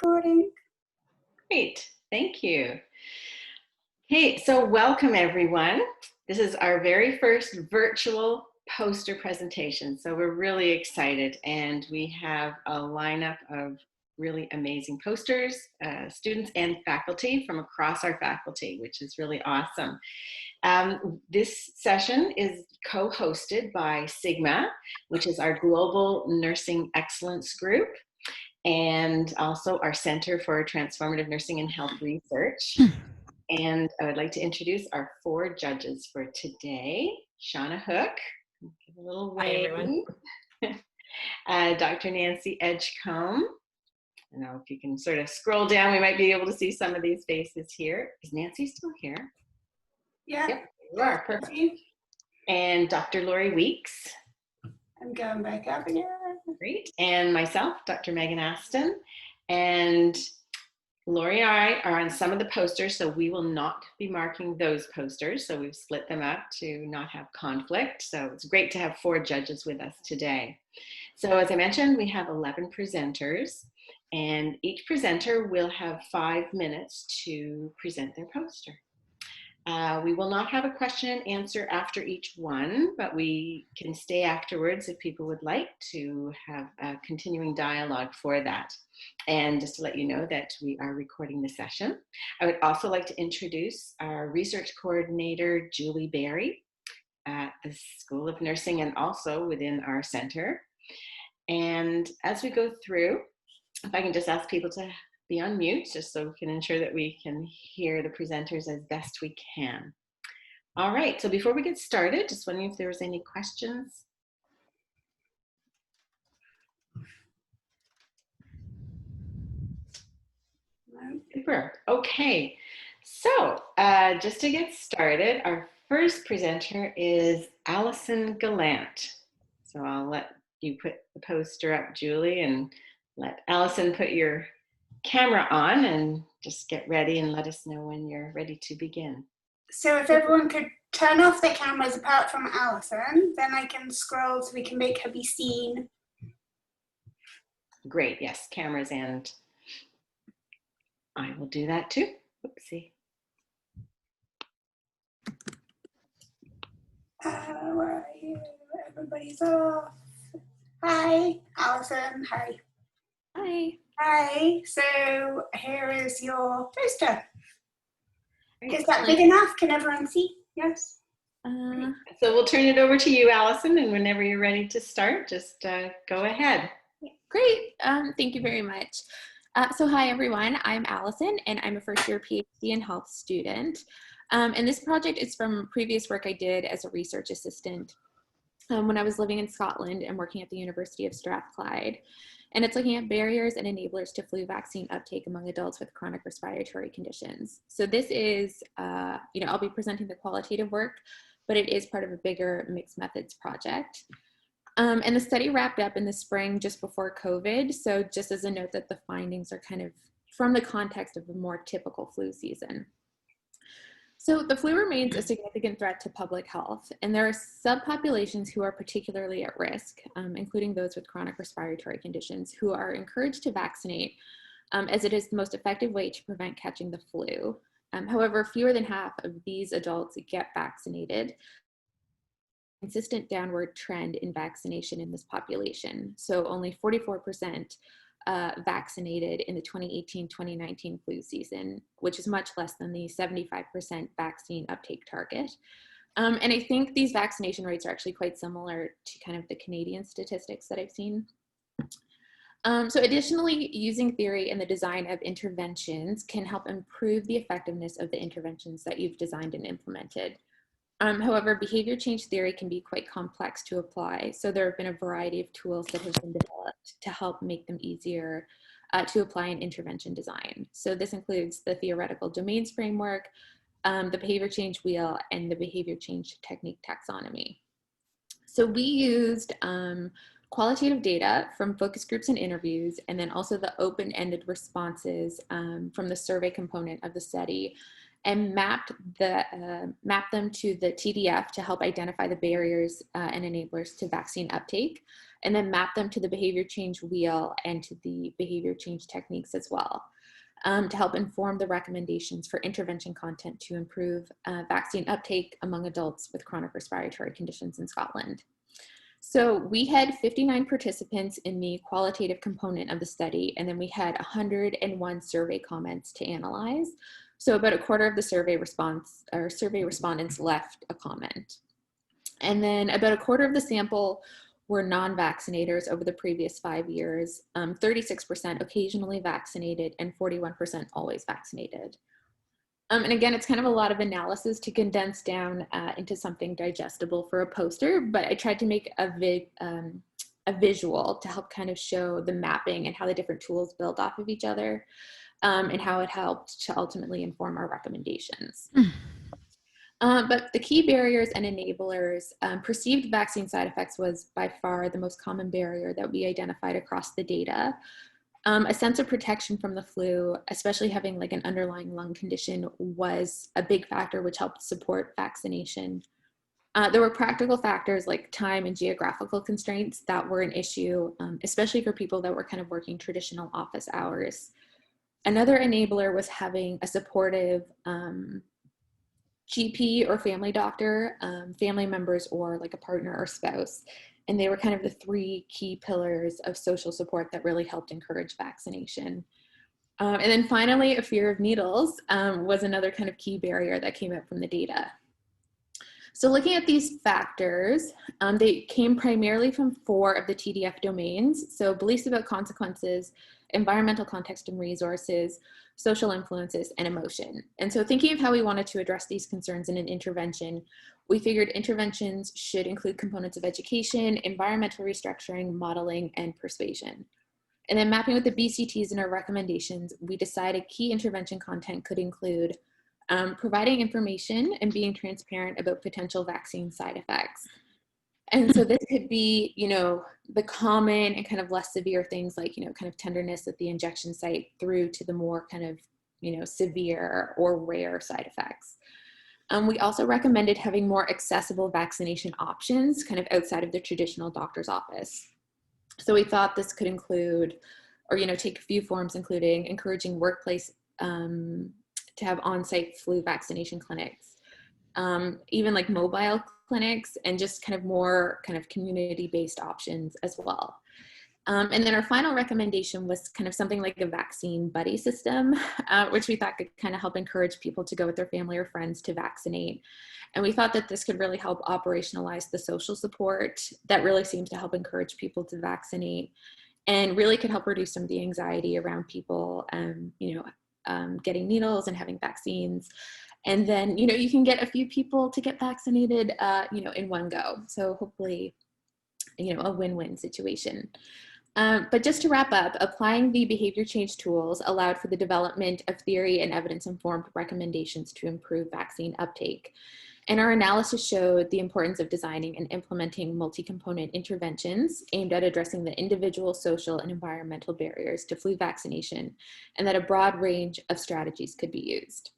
Recording. Great, thank you. Hey, so welcome everyone. This is our very first virtual poster presentation. So we're really excited and we have a lineup of really amazing posters, students and faculty from across our faculty, which is really awesome. This session is co-hosted by Sigma, which is our Global Nursing Excellence Group, and also our Center for Transformative Nursing and Health Research. And I would like to introduce our four judges for today. Shauna Hook, give a little wave. Hi, everyone. Dr. Nancy Edgecombe. I don't know if you can sort of scroll down, we might be able to see some of these faces here. Is Nancy still here? Yeah. Yep, you are, perfect. And Dr. Lori Weeks. I'm going back up again. Great. And myself, Dr. Megan Aston. And Lori and I are on some of the posters, so we will not be marking those posters. So we've split them up to not have conflict. So it's great to have four judges with us today. So as I mentioned, we have 11 presenters, and each presenter will have 5 minutes to present their poster. We will not have a question and answer after each one, but we can stay afterwards if people would like to have a continuing dialogue for that. And just to let you know that we are recording the session. I would also like to introduce our research coordinator, Julie Berry, at the School of Nursing and also within our center. And as we go through, if I can just ask people to be on mute, just so we can ensure that we can hear the presenters as best we can. All right, so before we get started, just wondering if there was any questions. Super, okay. So just to get started, our first presenter is Allison Gallant. So I'll let you put the poster up, Julie, and let Allison put your camera on and just get ready and let us know when you're ready to begin. So if everyone could turn off their cameras apart from Allison, then I can scroll so we can make her be seen. Great, yes, cameras, and I will do that too. Oopsie. Where are you? Everybody's off. Hi, Allison. Hi. Hi. Hi. So here is your poster. Is that big enough? Can everyone see? Yes. So we'll turn it over to you, Allison, and whenever you're ready to start, just go ahead. Great. Thank you very much. So hi, everyone. I'm Allison, and I'm a first-year PhD in health student. And this project is from previous work I did as a research assistant when I was living in Scotland and working at the University of Strathclyde. And it's looking at barriers and enablers to flu vaccine uptake among adults with chronic respiratory conditions. So this is, I'll be presenting the qualitative work, but it is part of a bigger mixed methods project. And the study wrapped up in the spring just before COVID. So just as a note that the findings are kind of from the context of a more typical flu season. So the flu remains a significant threat to public health, and there are subpopulations who are particularly at risk, including those with chronic respiratory conditions, who are encouraged to vaccinate, as it is the most effective way to prevent catching the flu. However, fewer than half of these adults get vaccinated. Consistent downward trend in vaccination in this population. So only 44% vaccinated in the 2018-2019 flu season, which is much less than the 75% vaccine uptake target. And I think these vaccination rates are actually quite similar to kind of the Canadian statistics that I've seen. So additionally, using theory in the design of interventions can help improve the effectiveness of the interventions that you've designed and implemented. However, behavior change theory can be quite complex to apply. So there have been a variety of tools that have been developed to help make them easier to apply in intervention design. So this includes the theoretical domains framework, the behavior change wheel, and the behavior change technique taxonomy. So we used qualitative data from focus groups and interviews, and then also the open-ended responses from the survey component of the study, and mapped them to the TDF to help identify the barriers and enablers to vaccine uptake, and then map them to the behavior change wheel and to the behavior change techniques as well, to help inform the recommendations for intervention content to improve vaccine uptake among adults with chronic respiratory conditions in Scotland. So we had 59 participants in the qualitative component of the study, and then we had 101 survey comments to analyze. So about a quarter of the survey respondents left a comment. And then about a quarter of the sample were non-vaccinators over the previous 5 years, 36% occasionally vaccinated, and 41% always vaccinated. And again, it's kind of a lot of analysis to condense down into something digestible for a poster, but I tried to make a visual to help kind of show the mapping and how the different tools build off of each other, and how it helped to ultimately inform our recommendations. But the key barriers and enablers, perceived vaccine side effects was by far the most common barrier that we identified across the data. A sense of protection from the flu, especially having like an underlying lung condition, was a big factor which helped support vaccination. There were practical factors like time and geographical constraints that were an issue, especially for people that were kind of working traditional office hours. Another enabler was having a supportive GP or family doctor, family members, or like a partner or spouse. And they were kind of the three key pillars of social support that really helped encourage vaccination. And then finally, a fear of needles was another kind of key barrier that came up from the data. So looking at these factors, they came primarily from 4 of the TDF domains. So beliefs about consequences, environmental context and resources, social influences, and emotion. And so thinking of how we wanted to address these concerns in an intervention, we figured interventions should include components of education, environmental restructuring, modeling, and persuasion. And then mapping with the BCTs in our recommendations, we decided key intervention content could include providing information and being transparent about potential vaccine side effects. And so this could be, you know, the common and kind of less severe things like, you know, kind of tenderness at the injection site through to the more kind of, you know, severe or rare side effects. We also recommended having more accessible vaccination options kind of outside of the traditional doctor's office. So we thought this could include, or, you know, take a few forms, including encouraging workplace to have on-site flu vaccination clinics, even like mobile clinics, and just kind of more kind of community-based options as well. And then our final recommendation was kind of something like a vaccine buddy system, which we thought could kind of help encourage people to go with their family or friends to vaccinate. And we thought that this could really help operationalize the social support that really seems to help encourage people to vaccinate, and really could help reduce some of the anxiety around people, you know, getting needles and having vaccines. And then, you know, you can get a few people to get vaccinated, you know, in one go. So hopefully, you know, a win-win situation. But just to wrap up, applying the behavior change tools allowed for the development of theory and evidence-informed recommendations to improve vaccine uptake. And our analysis showed the importance of designing and implementing multi-component interventions aimed at addressing the individual, social, and environmental barriers to flu vaccination, and that a broad range of strategies could be used.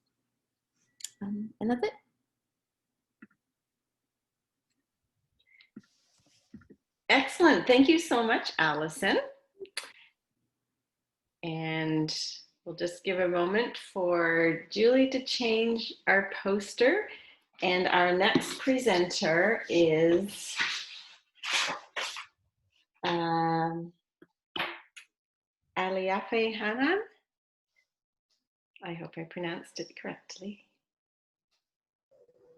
And that's it. Excellent. Thank you so much, Allison. And we'll just give a moment for Julie to change our poster. And our next presenter is Aliafe Hanan. I hope I pronounced it correctly.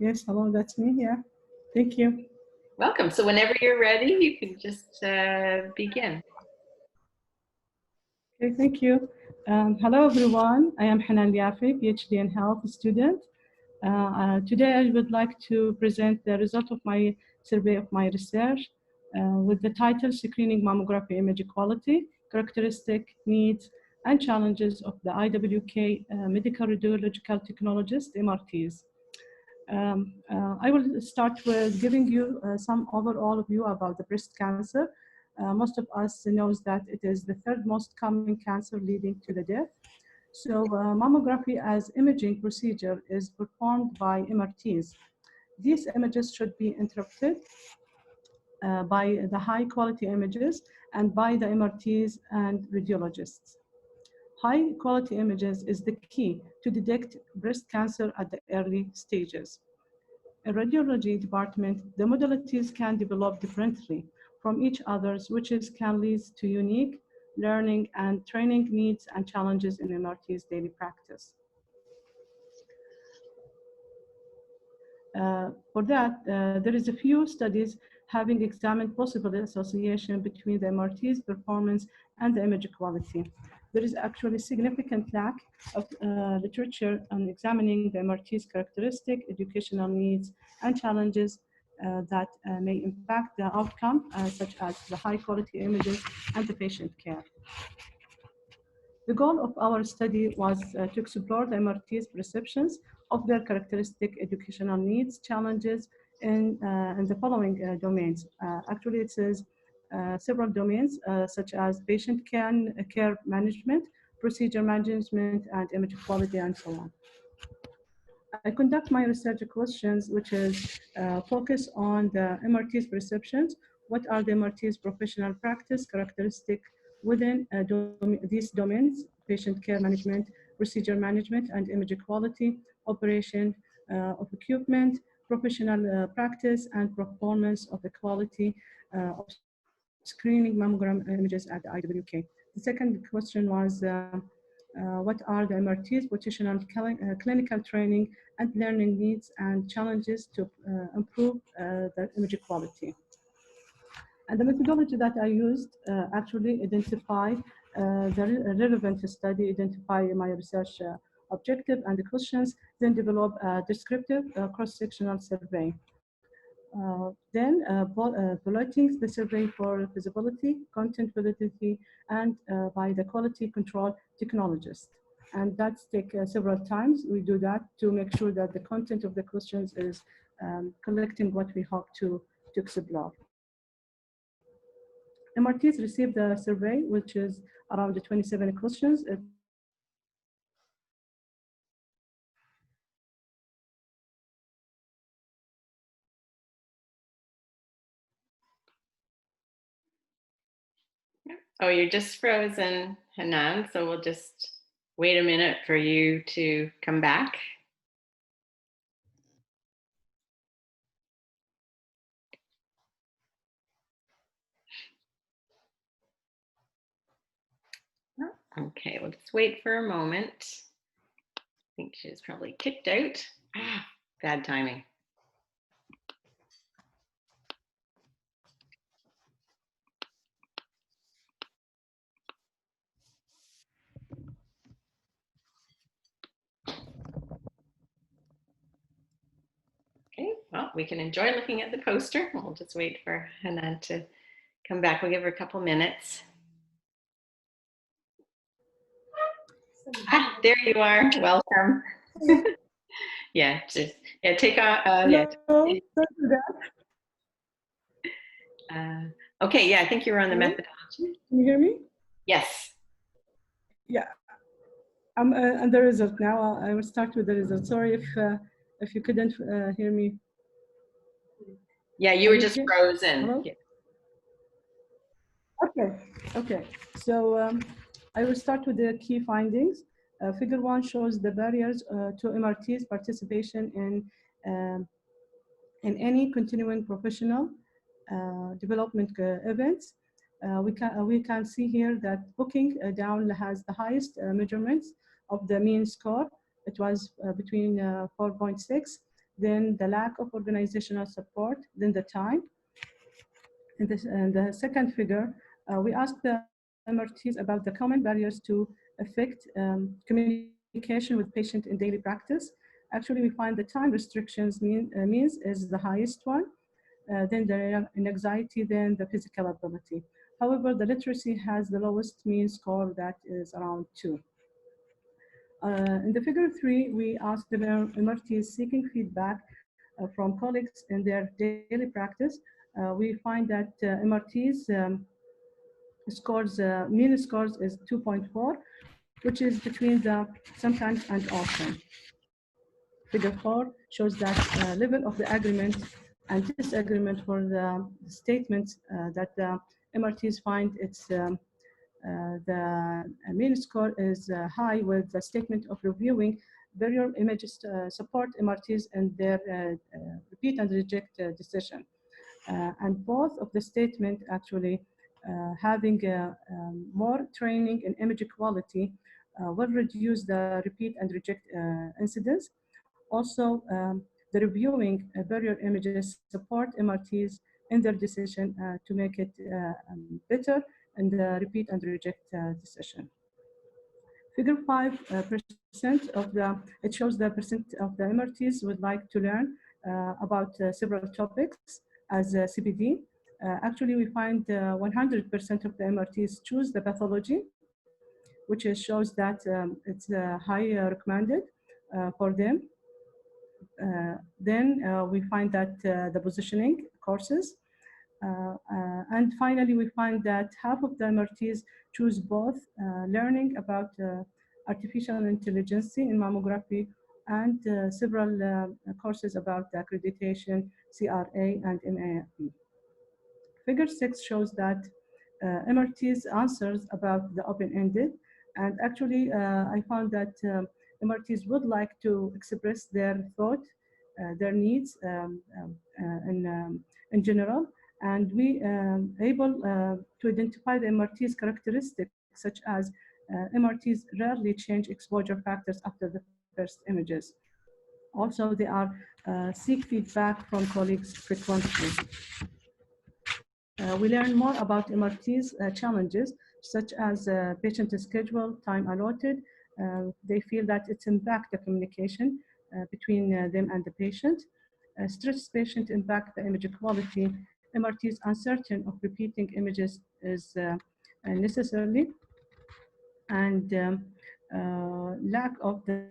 Yes, hello, that's me. Yeah, thank you. Welcome. So whenever you're ready, you can just begin. Okay, thank you. Hello, everyone. I am Hanan Liafi, PhD in health student. Today, I would like to present the result of my survey of my research with the title Screening Mammography Image Quality, Characteristic, Needs, and Challenges of the IWK Medical Radiological Technologist, MRTs. I will start with giving you some overall view about the breast cancer. Most of us knows that it is the 3rd most common cancer leading to the death. So mammography as imaging procedure is performed by MRTs. These images should be interpreted by the high quality images and by the MRTs and radiologists. High quality images is the key to detect breast cancer at the early stages. In radiology department, the modalities can develop differently from each other's, which can lead to unique learning and training needs and challenges in MRT's daily practice. For that, there is a few studies having examined possible association between the MRT's performance and the image quality. There is actually significant lack of literature on examining the MRT's characteristic, educational needs, and challenges that may impact the outcome, such as the high quality images and the patient care. The goal of our study was to explore the MRT's perceptions of their characteristic educational needs, challenges in the following domains. Actually, it says several domains such as patient care management, procedure management, and image quality, and so on. I conduct my research questions, which is focus on the MRT's perceptions. What are the MRT's professional practice characteristic within these domains: patient care management, procedure management, and image quality, operation of equipment, professional practice, and performance of the quality of screening mammogram images at the IWK. The second question was what are the MRT's potential clinical training and learning needs and challenges to improve the image quality. And the methodology that I used actually identify the relevant study, identify my research objective and the questions, then develop a descriptive cross-sectional survey. Then piloting the survey for feasibility, content validity, and by the quality control technologist. And that's take several times. We do that to make sure that the content of the questions is collecting what we hope to explore. MRTs received the survey, which is around the 27 questions. It's Oh, you're just frozen, Hanan, so we'll just wait a minute for you to come back. Okay, we'll just wait for a moment. I think she's probably kicked out. Bad timing. Okay, well, we can enjoy looking at the poster. We'll just wait for Hanan to come back. We'll give her a couple minutes. Ah, there you are. Welcome. Yeah, just take on. Okay, yeah, I think you were on the methodology. Can you hear me? Yes. Yeah. And the result now. I will start with the result. Sorry if you couldn't hear me. Yeah, you were just frozen. Hello? Yeah. Okay. So I will start with the key findings. Figure 1 shows the barriers to MRT's participation in any continuing professional development events. We can see here that booking down has the highest measurements of the mean score. It was between 4.6, then the lack of organizational support, then the time. In the second figure, we asked the MRTs about the common barriers to affect communication with patient in daily practice. Actually, we find the time restrictions means is the highest one, then the anxiety, then the physical ability. However, the literacy has the lowest mean score, that is around 2. In the figure 3, we asked the MRTs seeking feedback from colleagues in their daily practice. We find that MRTs scores, mean scores is 2.4, which is between the sometimes and often. Figure 4 shows that level of the agreement and disagreement for the statements that the MRTs find the mean score is high with the statement of reviewing barrier images support MRTs in their repeat and reject decision. And both of the statement actually having more training in image quality will reduce the repeat and reject incidence. Also, the reviewing barrier images support MRTs in their decision to make it better in the repeat and reject decision. Figure 5% of it shows the percent of the MRTs would like to learn about several topics as CPD. Actually, we find 100% of the MRTs choose the pathology, which shows that it's high recommended for them. Then we find that the positioning courses. And finally, we find that half of the MRTs choose both learning about artificial intelligence in mammography and several courses about accreditation, CRA, and MAFE. Figure 6 shows that MRTs answers about the open-ended, and actually I found that MRTs would like to express their thought, their needs in general, and we able to identify the MRTs characteristics such as MRTs rarely change exposure factors after the first images. Also, they are seek feedback from colleagues frequently. We learn more about MRT's challenges, such as patient schedule, time allotted. They feel that it's impact the communication between them and the patient. Stress patient impact the image quality. MRT's uncertain of repeating images is necessarily, and lack of the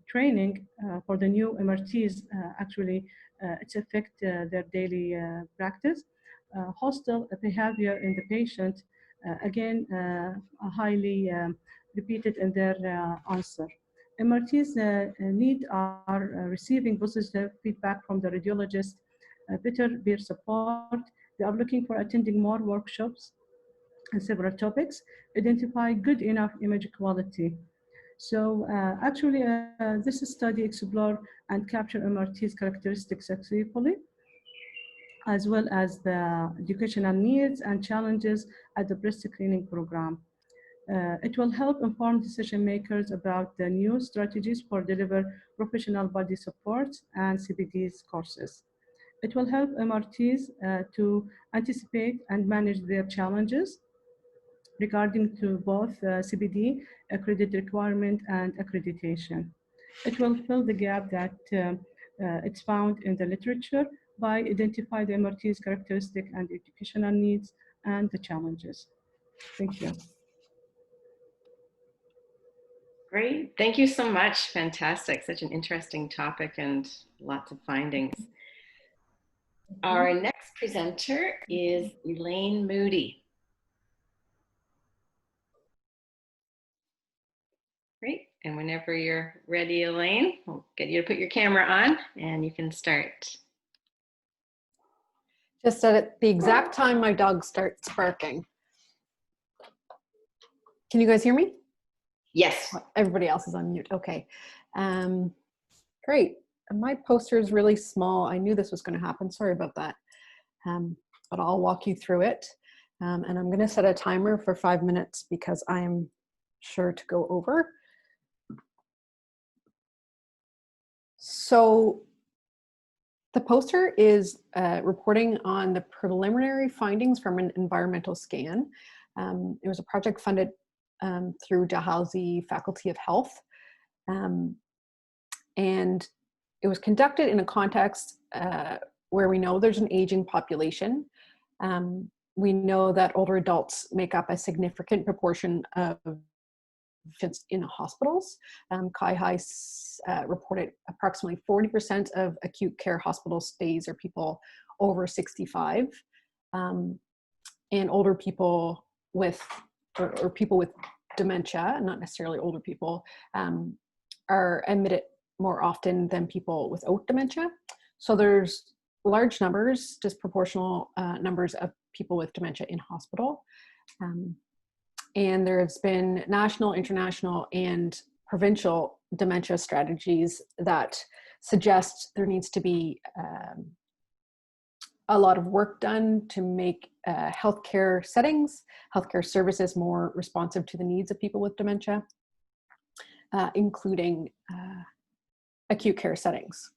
training for the new MRTs actually it's affect their daily practice. Hostile behavior in the patient, again, highly repeated in their answer. MRTs need are receiving positive feedback from the radiologist, better peer support. They are looking for attending more workshops and several topics, identify good enough image quality. So actually, this study explore and capture MRT's characteristics successfully, as well as the educational needs and challenges at the breast screening program. It will help inform decision makers about the new strategies for deliver professional body supports and CPD's courses. It will help MRTs to anticipate and manage their challenges regarding to both CPD, accredited requirement, and accreditation. It will fill the gap that it's found in the literature by identifying the MRT's characteristic and educational needs and the challenges. Thank you. Great. Thank you so much. Fantastic. Such an interesting topic and lots of findings. Our next presenter is Elaine Moody. Great. And whenever you're ready, Elaine, we'll get you to put your camera on and you can start. Just at the exact time my dog starts barking. Can you guys hear me? Yes. Everybody else is on mute. Okay. Great. My poster is really small. I knew this was going to happen. Sorry about that. But I'll walk you through it. And I'm going to set a timer for 5 minutes because I am sure to go over. So the poster is reporting on the preliminary findings from an environmental scan. It was a project funded through Dalhousie Faculty of Health. And it was conducted in a context where we know there's an aging population. We know that older adults make up a significant proportion of infants in hospitals. CIHI reported approximately 40% of acute care hospital stays are people over 65. And older people with, or people with dementia, not necessarily older people, are admitted more often than people without dementia. So there's large numbers, disproportional numbers of people with dementia in hospital. And there's been national, international, and provincial dementia strategies that suggest there needs to be a lot of work done to make healthcare settings, healthcare services more responsive to the needs of people with dementia, including acute care settings.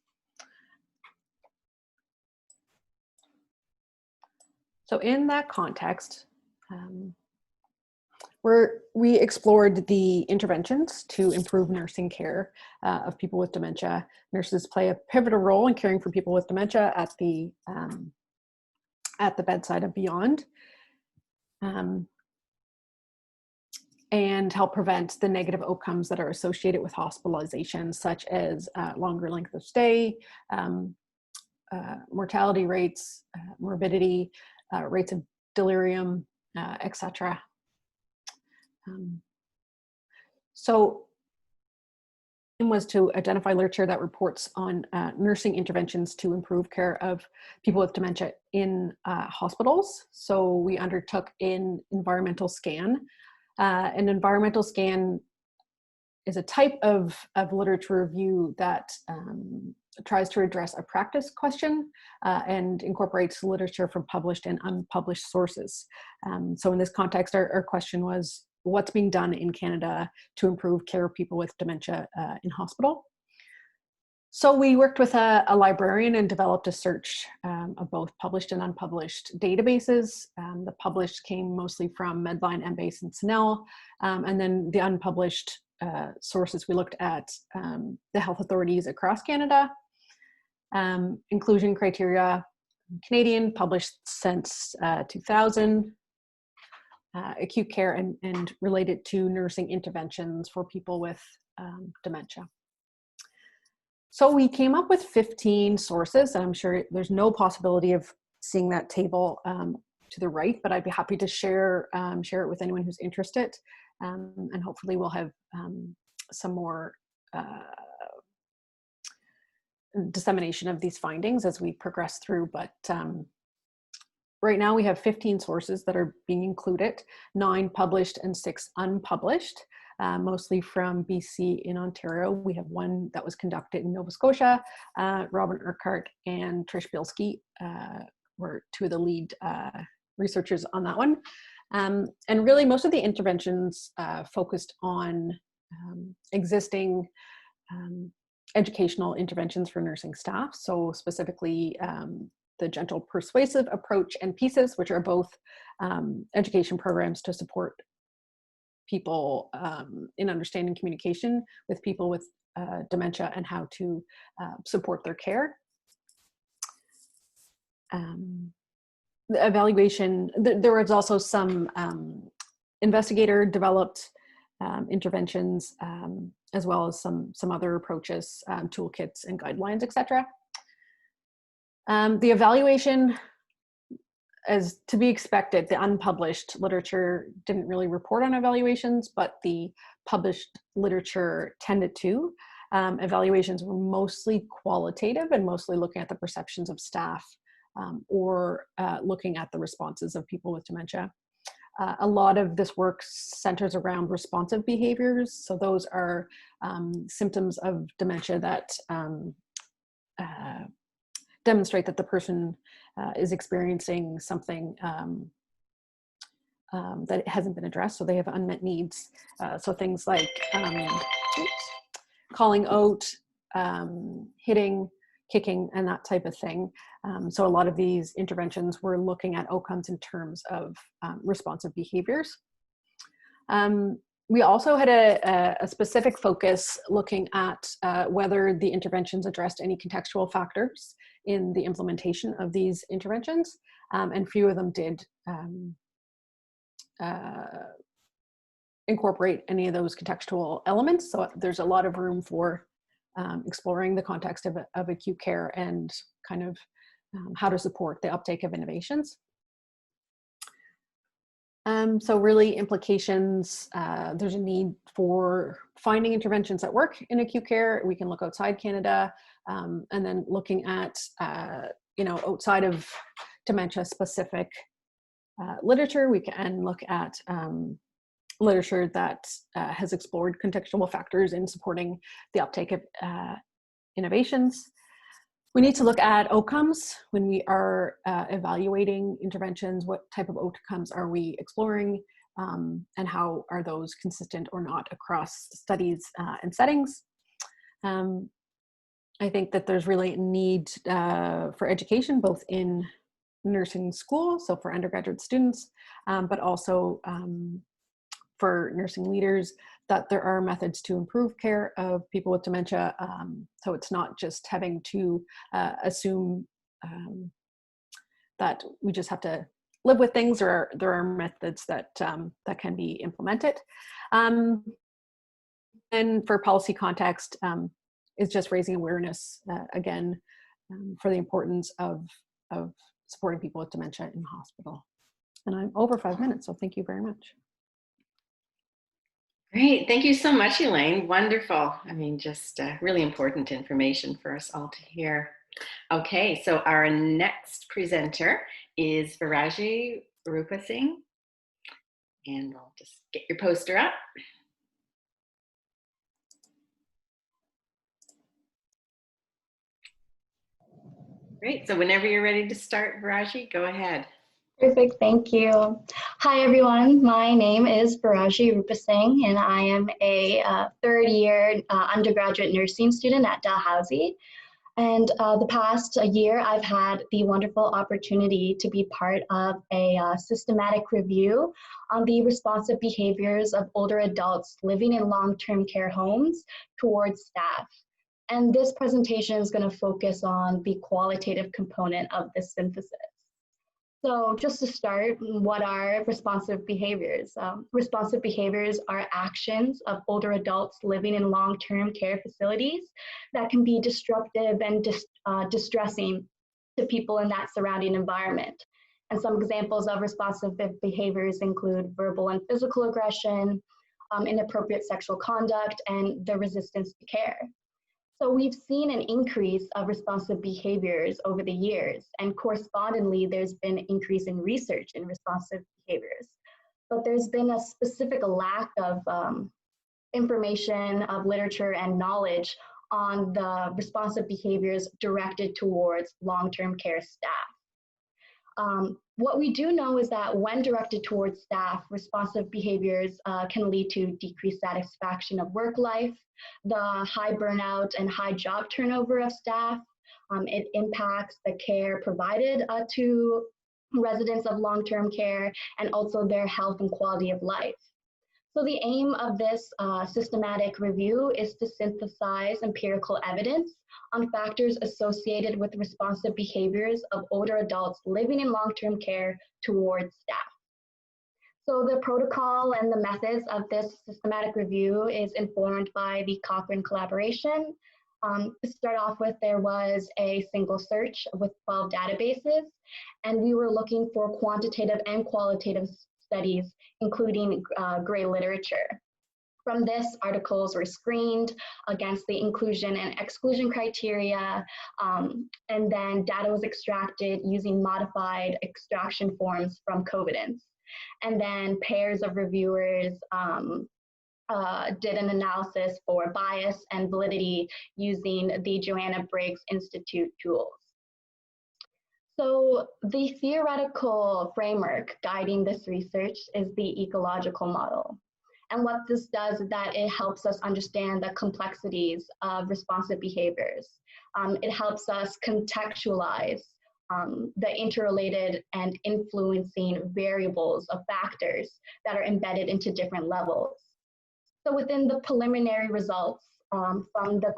So in that context, we explored the interventions to improve nursing care of people with dementia. Nurses play a pivotal role in caring for people with dementia at the bedside and beyond, and help prevent the negative outcomes that are associated with hospitalization, such as longer length of stay, mortality rates, morbidity, rates of delirium, etc. So was to identify literature that reports on nursing interventions to improve care of people with dementia in hospitals. So we undertook an environmental scan. An environmental scan is a type of literature review that tries to address a practice question and incorporates literature from published and unpublished sources. So in this context, our question was, what's being done in Canada to improve care of people with dementia in hospital? So we worked with a librarian and developed a search of both published and unpublished databases. The published came mostly from Medline, Embase, and Snell, and then the unpublished sources we looked at the health authorities across Canada. Inclusion criteria, Canadian, published since 2000. Acute care and related to nursing interventions for people with dementia. So we came up with 15 sources, and I'm sure there's no possibility of seeing that table to the right, but I'd be happy to share it with anyone who's interested, and hopefully we'll have some more dissemination of these findings as we progress through, but right now we have 15 sources that are being included, 9 published and 6 unpublished, mostly from BC in Ontario. We have one that was conducted in Nova Scotia. Robin Urquhart and Trish Bielski were two of the lead researchers on that one. And really most of the interventions focused on existing educational interventions for nursing staff. So specifically, the gentle persuasive approach and pieces, which are both education programs to support people in understanding communication with people with dementia and how to support their care. The evaluation, there was also some investigator developed interventions, as well as some other approaches, toolkits and guidelines, etc. The evaluation, as to be expected, the unpublished literature didn't really report on evaluations, but the published literature tended to. Evaluations were mostly qualitative and mostly looking at the perceptions of staff or looking at the responses of people with dementia. A lot of this work centers around responsive behaviors. So those are symptoms of dementia that demonstrate that the person is experiencing something that hasn't been addressed, so they have unmet needs. So things like calling out, hitting, kicking, and that type of thing. So a lot of these interventions were looking at outcomes in terms of responsive behaviors. We also had a specific focus looking at whether the interventions addressed any contextual factors in the implementation of these interventions, and few of them did incorporate any of those contextual elements. So there's a lot of room for exploring the context of acute care and kind of how to support the uptake of innovations. So really implications, there's a need for finding interventions that work in acute care. We can look outside Canada, and then looking at, outside of dementia specific literature, we can look at literature that has explored contextual factors in supporting the uptake of innovations. We need to look at outcomes when we are evaluating interventions. What type of outcomes are we exploring, and how are those consistent or not across studies and settings? I think that there's really a need for education, both in nursing school, so for undergraduate students, but also for nursing leaders, that there are methods to improve care of people with dementia. So it's not just having to assume that we just have to live with things. There are methods that that can be implemented. And for policy context, is just raising awareness again for the importance of supporting people with dementia in the hospital. And I'm over 5 minutes, so thank you very much. Great. Thank you so much, Elaine. Wonderful. I mean, just really important information for us all to hear. Okay, so our next presenter is Viraji Rupasinghe. And I'll just get your poster up. Great. So whenever you're ready to start, Viraji, go ahead. Perfect, thank you. Hi everyone, my name is Viraji Rupasinghe and I am a third year undergraduate nursing student at Dalhousie. And the past year I've had the wonderful opportunity to be part of a systematic review on the responsive behaviors of older adults living in long-term care homes towards staff. And this presentation is going to focus on the qualitative component of this synthesis. So just to start, what are responsive behaviors? Responsive behaviors are actions of older adults living in long-term care facilities that can be disruptive and distressing to people in that surrounding environment. And some examples of responsive behaviors include verbal and physical aggression, inappropriate sexual conduct, and the resistance to care. So we've seen an increase of responsive behaviors over the years, and correspondingly, there's been an increase in research in responsive behaviors. But there's been a specific lack of information, of literature and knowledge on the responsive behaviors directed towards long-term care staff. What we do know is that when directed towards staff, responsive behaviors can lead to decreased satisfaction of work life, the high burnout and high job turnover of staff. It impacts the care provided to residents of long-term care and also their health and quality of life. So the aim of this systematic review is to synthesize empirical evidence on factors associated with responsive behaviors of older adults living in long-term care towards staff. So the protocol and the methods of this systematic review is informed by the Cochrane collaboration. To start off with, there was a single search with 12 databases, and we were looking for quantitative and qualitative studies, including gray literature. From this, articles were screened against the inclusion and exclusion criteria, and then data was extracted using modified extraction forms from Covidence. And then pairs of reviewers did an analysis for bias and validity using the Joanna Briggs Institute tools. So the theoretical framework guiding this research is the ecological model. And what this does is that it helps us understand the complexities of responsive behaviors. It helps us contextualize the interrelated and influencing variables of factors that are embedded into different levels. So within the preliminary results from the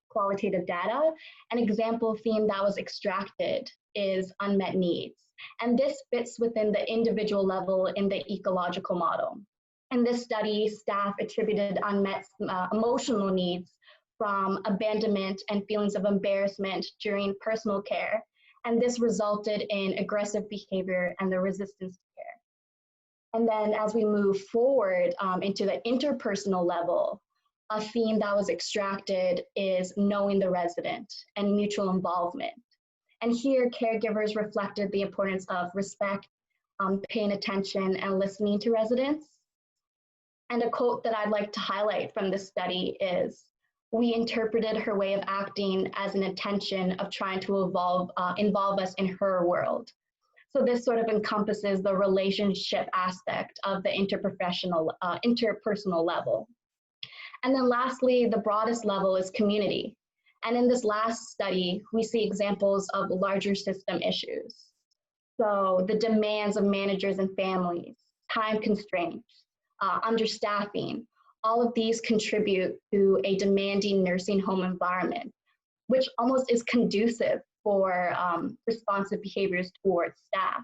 qualitative data, an example theme that was extracted is unmet needs. And this fits within the individual level in the ecological model. In this study, staff attributed unmet emotional needs from abandonment and feelings of embarrassment during personal care. And this resulted in aggressive behavior and the resistance to care. And then as we move forward into the interpersonal level, a theme that was extracted is knowing the resident and mutual involvement. And here, caregivers reflected the importance of respect, paying attention, and listening to residents. And a quote that I'd like to highlight from this study is, "We interpreted her way of acting as an intention of trying to involve us in her world." So this sort of encompasses the relationship aspect of the interpersonal level. And then lastly, the broadest level is community. And in this last study, we see examples of larger system issues. So the demands of managers and families, time constraints, understaffing, all of these contribute to a demanding nursing home environment, which almost is conducive for responsive behaviors towards staff.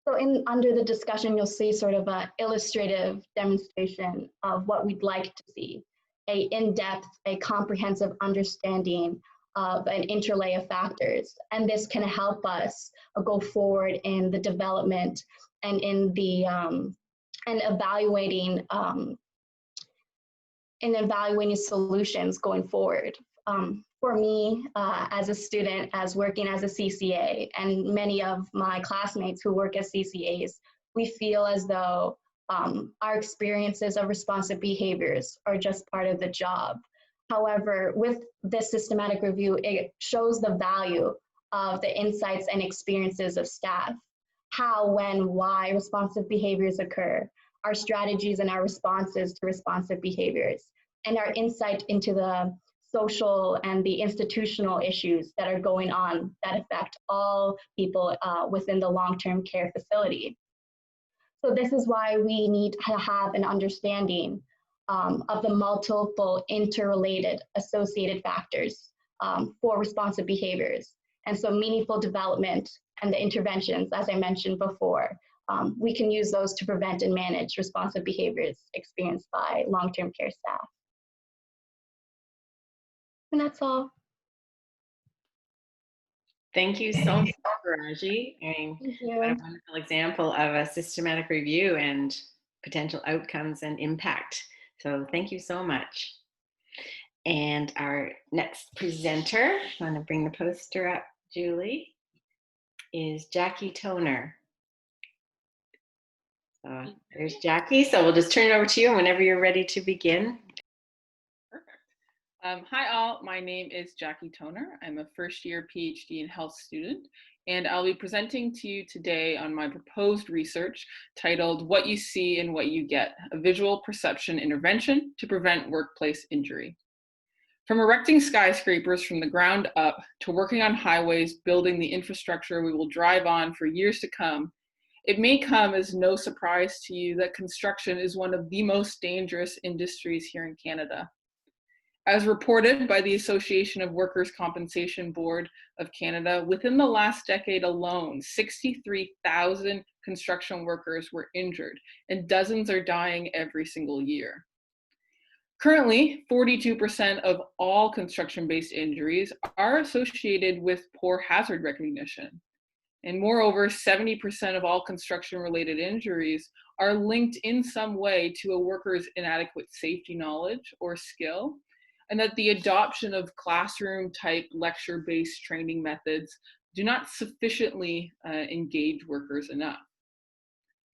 So under the discussion, you'll see sort of an illustrative demonstration of what we'd like to see, a in-depth, a comprehensive understanding of an interlay of factors. And this can help us go forward in the development and in the and evaluating solutions going forward. For me, as a student, as working as a CCA, and many of my classmates who work as CCAs, we feel as though our experiences of responsive behaviors are just part of the job. However, with this systematic review, it shows the value of the insights and experiences of staff, how, when, why responsive behaviors occur, our strategies and our responses to responsive behaviors, and our insight into the social and the institutional issues that are going on that affect all people within the long-term care facility. So this is why we need to have an understanding of the multiple interrelated associated factors for responsive behaviors. And so meaningful development and the interventions, as I mentioned before, we can use those to prevent and manage responsive behaviors experienced by long-term care staff. And that's all. Thank you so much, Raji. I mean, Thank you. what a wonderful example of a systematic review and potential outcomes and impact. So thank you so much. And our next presenter, I'm going to bring the poster up, Julie, is Jackie Toner. So there's Jackie. So we'll just turn it over to you whenever you're ready to begin. Hi all, my name is Jackie Toner. I'm a first-year PhD in health student, and I'll be presenting to you today on my proposed research titled What You See and What You Get, a visual perception intervention to prevent workplace injury. From erecting skyscrapers from the ground up to working on highways, building the infrastructure we will drive on for years to come, it may come as no surprise to you that construction is one of the most dangerous industries here in Canada. As reported by the Association of Workers' Compensation Board of Canada, within the last decade alone, 63,000 construction workers were injured, and dozens are dying every single year. Currently, 42% of all construction-based injuries are associated with poor hazard recognition. And moreover, 70% of all construction-related injuries are linked in some way to a worker's inadequate safety knowledge or skill, and that the adoption of classroom-type lecture-based training methods do not sufficiently engage workers enough.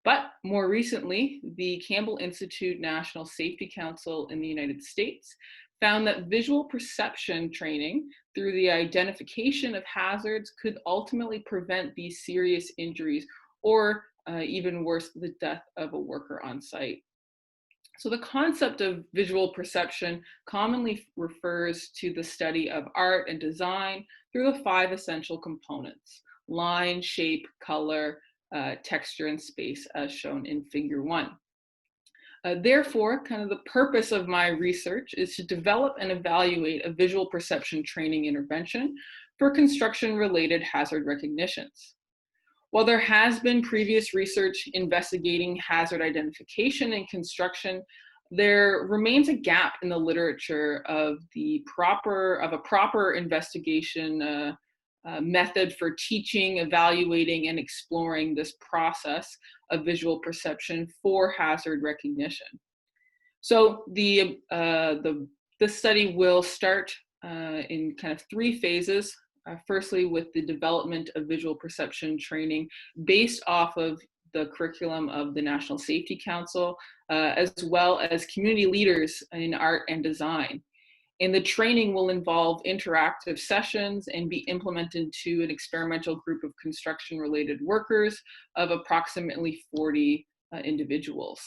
But more recently, the Campbell Institute National Safety Council in the United States found that visual perception training through the identification of hazards could ultimately prevent these serious injuries or even worse, the death of a worker on site. So the concept of visual perception commonly refers to the study of art and design through the 5 essential components: line, shape, color, texture, and space, as shown in figure 1. Therefore, kind of the purpose of my research is to develop and evaluate a visual perception training intervention for construction-related hazard recognitions. While there has been previous research investigating hazard identification in construction, there remains a gap in the literature of a proper investigation method for teaching, evaluating, and exploring this process of visual perception for hazard recognition. So this study will start in kind of 3 phases. Firstly, with the development of visual perception training based off of the curriculum of the National Safety Council, as well as community leaders in art and design. And the training will involve interactive sessions and be implemented to an experimental group of construction-related workers of approximately 40 individuals.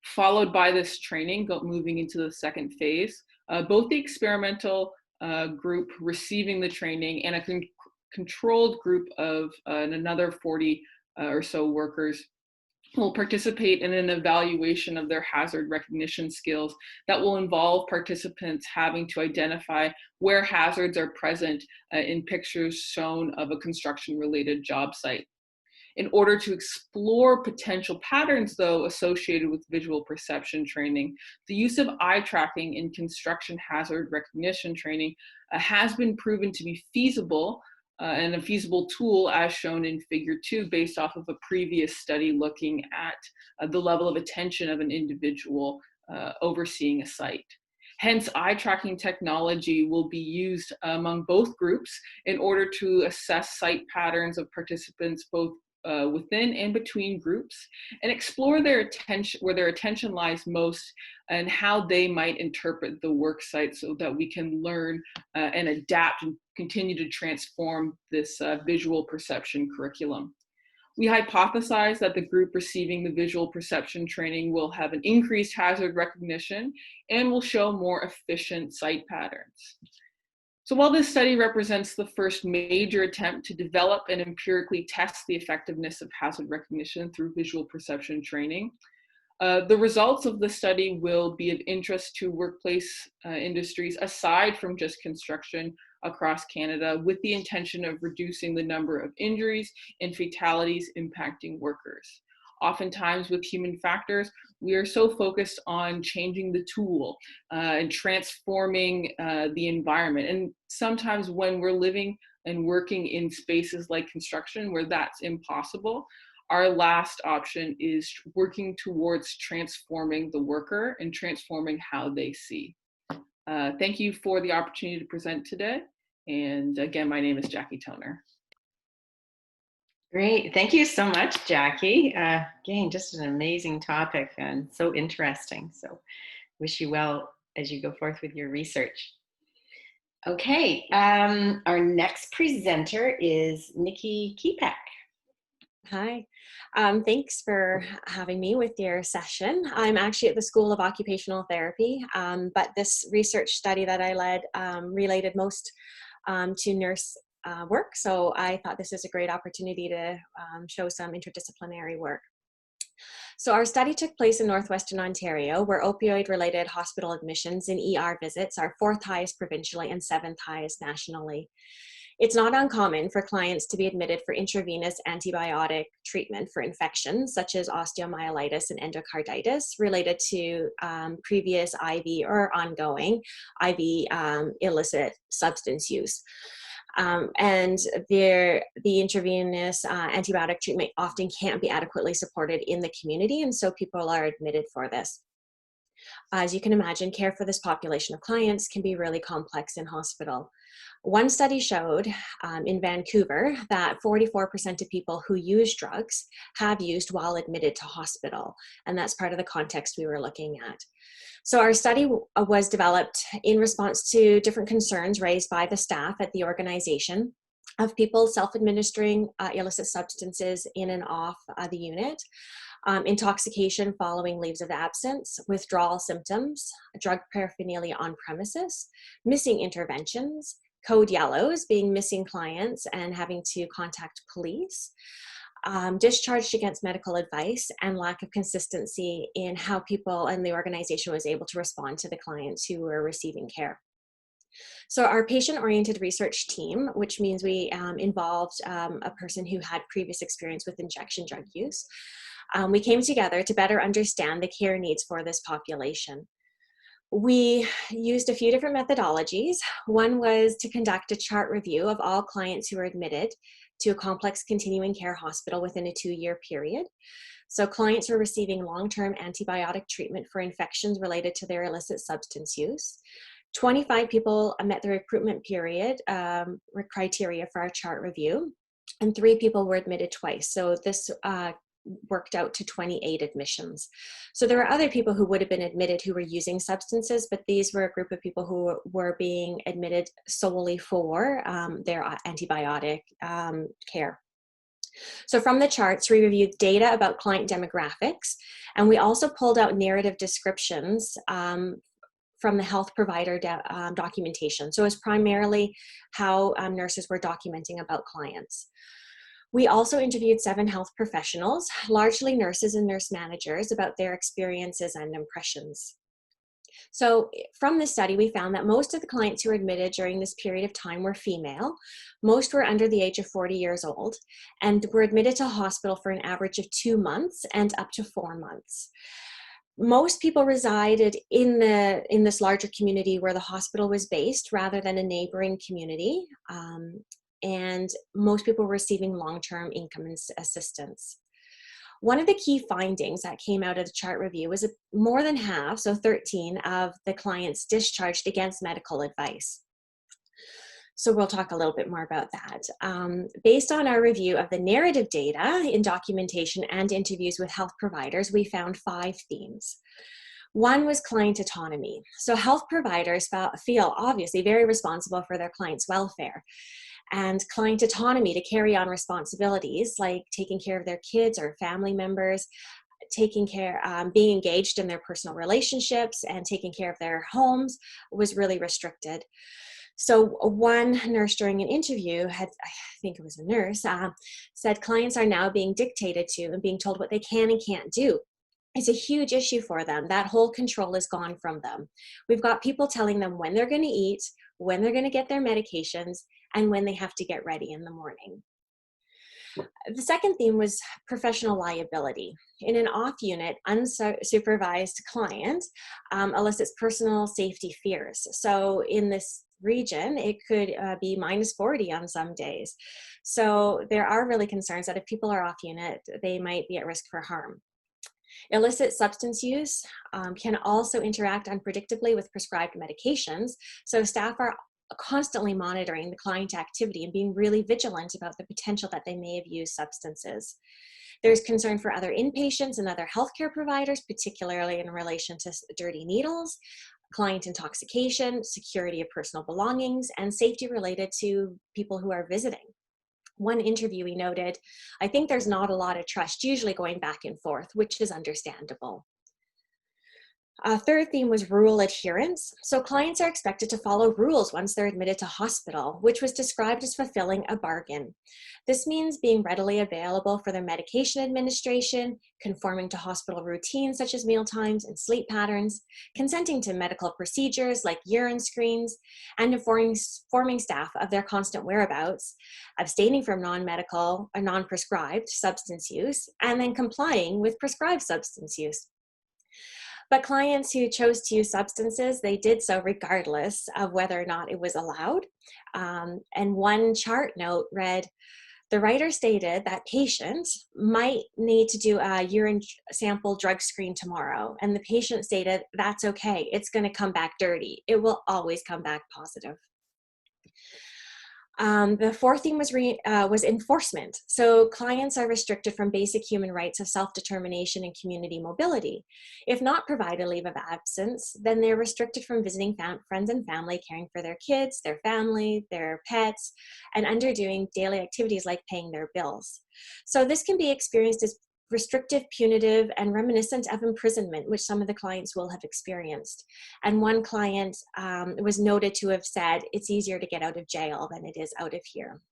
Followed by this training, moving into the second phase, both the experimental group receiving the training and a controlled group of another 40 or so workers will participate in an evaluation of their hazard recognition skills that will involve participants having to identify where hazards are present in pictures shown of a construction-related job site. In order to explore potential patterns, though, associated with visual perception training, the use of eye tracking in construction hazard recognition training has been proven to be feasible and a feasible tool, as shown in Figure 2, based off of a previous study looking at the level of attention of an individual overseeing a site. Hence, eye tracking technology will be used among both groups in order to assess site patterns of participants both within and between groups, and explore their attention, where their attention lies most, and how they might interpret the work site, so that we can learn and adapt and continue to transform this visual perception curriculum. We hypothesize that the group receiving the visual perception training will have an increased hazard recognition and will show more efficient site patterns. So while this study represents the first major attempt to develop and empirically test the effectiveness of hazard recognition through visual perception training, the results of the study will be of interest to workplace industries aside from just construction across Canada, with the intention of reducing the number of injuries and fatalities impacting workers. Oftentimes with human factors, we are so focused on changing the tool and transforming the environment. And sometimes when we're living and working in spaces like construction where that's impossible, our last option is working towards transforming the worker and transforming how they see. Thank you for the opportunity to present today. And again, my name is Jackie Toner. Great. Thank you so much, Jackie. Again, just an amazing topic and so interesting. So wish you well as you go forth with your research. Okay, our next presenter is Nikki Kepak. Hi, thanks for having me with your session. I'm actually at the School of Occupational Therapy, but this research study that I led related most to nurse work. So I thought this is a great opportunity to show some interdisciplinary work. So our study took place in Northwestern Ontario, where opioid-related hospital admissions and ER visits are 4th highest provincially and 7th highest nationally. It's not uncommon for clients to be admitted for intravenous antibiotic treatment for infections such as osteomyelitis and endocarditis related to previous IV or ongoing IV illicit substance use. And the intravenous antibiotic treatment often can't be adequately supported in the community, and so people are admitted for this. As you can imagine, care for this population of clients can be really complex in hospital. One study showed in Vancouver that 44% of people who use drugs have used while admitted to hospital, and that's part of the context we were looking at. So our study was developed in response to different concerns raised by the staff at the organization of people self-administering illicit substances in and off the unit, intoxication following leaves of absence, withdrawal symptoms, drug paraphernalia on premises, missing interventions, code yellows, being missing clients and having to contact police, discharged against medical advice, and lack of consistency in how people and the organization was able to respond to the clients who were receiving care. So our patient-oriented research team, which means we involved a person who had previous experience with injection drug use, we came together to better understand the care needs for this population. We used a few different methodologies. One was to conduct a chart review of all clients who were admitted to a complex continuing care hospital within a 2-year period. So clients were receiving long-term antibiotic treatment for infections related to their illicit substance use. 25 people met the recruitment period criteria for our chart review, and 3 people were admitted twice. So this worked out to 28 admissions. So there were other people who would have been admitted who were using substances, but these were a group of people who were being admitted solely for their antibiotic care. So from the charts, we reviewed data about client demographics, and we also pulled out narrative descriptions from the health provider documentation. So it's primarily how nurses were documenting about clients. We also interviewed 7 health professionals, largely nurses and nurse managers, about their experiences and impressions. So from this study, we found that most of the clients who were admitted during this period of time were female. Most were under the age of 40 years old and were admitted to hospital for an average of 2 months and up to 4 months. Most people resided in this larger community where the hospital was based rather than a neighboring community. And most people were receiving long-term income assistance. One of the key findings that came out of the chart review was more than half, so 13 of the clients discharged against medical advice. So we'll talk a little bit more about that. Based on our review of the narrative data in documentation and interviews with health providers, we found 5 themes. One was client autonomy. So health providers feel obviously very responsible for their clients' welfare, and client autonomy to carry on responsibilities like taking care of their kids or family members, taking care, being engaged in their personal relationships and taking care of their homes was really restricted. So one nurse during an interview I think it was a nurse, said clients are now being dictated to and being told what they can and can't do. It's a huge issue for them. That whole control is gone from them. We've got people telling them when they're going to eat, when they're going to get their medications, and when they have to get ready in the morning. The second theme was professional liability. In an off-unit, unsupervised client elicits personal safety fears. So in this region, it could be -40 on some days. So there are really concerns that if people are off-unit, they might be at risk for harm. Illicit substance use can also interact unpredictably with prescribed medications. So staff are constantly monitoring the client activity and being really vigilant about the potential that they may have used substances. There's concern for other inpatients and other healthcare providers, particularly in relation to dirty needles, client intoxication, security of personal belongings, and safety related to people who are visiting. One interviewee noted, "I think there's not a lot of trust, usually going back and forth," which is understandable. A third theme was rule adherence. So clients are expected to follow rules once they're admitted to hospital, which was described as fulfilling a bargain. This means being readily available for their medication administration, conforming to hospital routines such as meal times and sleep patterns, consenting to medical procedures like urine screens, and informing staff of their constant whereabouts, abstaining from non-medical or non-prescribed substance use, and then complying with prescribed substance use. But clients who chose to use substances, they did so regardless of whether or not it was allowed. And one chart note read, "The writer stated that patients might need to do a urine sample drug screen tomorrow." And the patient stated, "That's okay, it's gonna come back dirty. It will always come back positive." The fourth theme was enforcement. So clients are restricted from basic human rights of self-determination and community mobility. If not provided leave of absence, then they're restricted from visiting friends and family, caring for their kids, their family, their pets, and underdoing daily activities like paying their bills. So this can be experienced as restrictive, punitive, and reminiscent of imprisonment, which some of the clients will have experienced. And one client was noted to have said, "It's easier to get out of jail than it is out of here."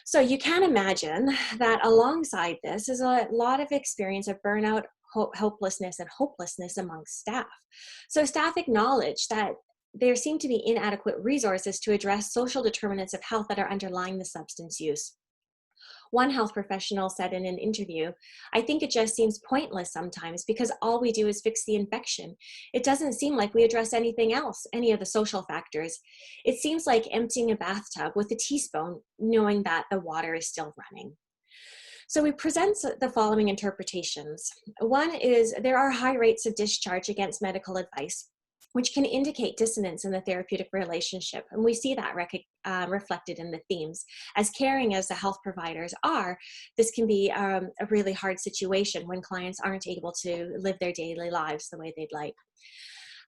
So you can imagine that alongside this is a lot of experience of burnout, hopelessness, and hopelessness amongst staff. So staff acknowledge that there seem to be inadequate resources to address social determinants of health that are underlying the substance use. One health professional said in an interview, "I think it just seems pointless sometimes because all we do is fix the infection. It doesn't seem like we address anything else, any of the social factors. It seems like emptying a bathtub with a teaspoon, knowing that the water is still running." So we present the following interpretations. One is there are high rates of discharge against medical advice, which can indicate dissonance in the therapeutic relationship. And we see that reflected in the themes. As caring as the health providers are, this can be a really hard situation when clients aren't able to live their daily lives the way they'd like.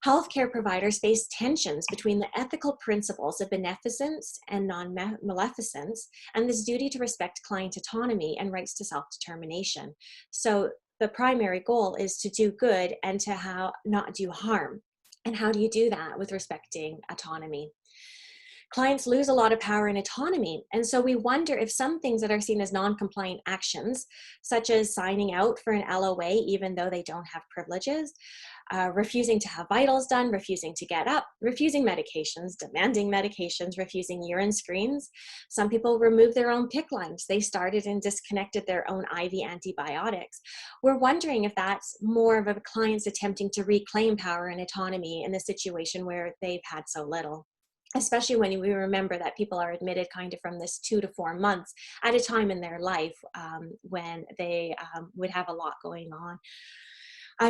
Healthcare providers face tensions between the ethical principles of beneficence and non-maleficence and this duty to respect client autonomy and rights to self-determination. So the primary goal is to do good and to not do harm. And how do you do that with respecting autonomy? Clients lose a lot of power and autonomy. And so we wonder if some things that are seen as non-compliant actions, such as signing out for an LOA, even though they don't have privileges, refusing to have vitals done, refusing to get up, refusing medications, demanding medications, refusing urine screens. Some people remove their own PICC lines. They started and disconnected their own IV antibiotics. We're wondering if that's more of a client's attempting to reclaim power and autonomy in a situation where they've had so little. Especially when we remember that people are admitted kind of from this 2 to 4 months at a time in their life when they would have a lot going on.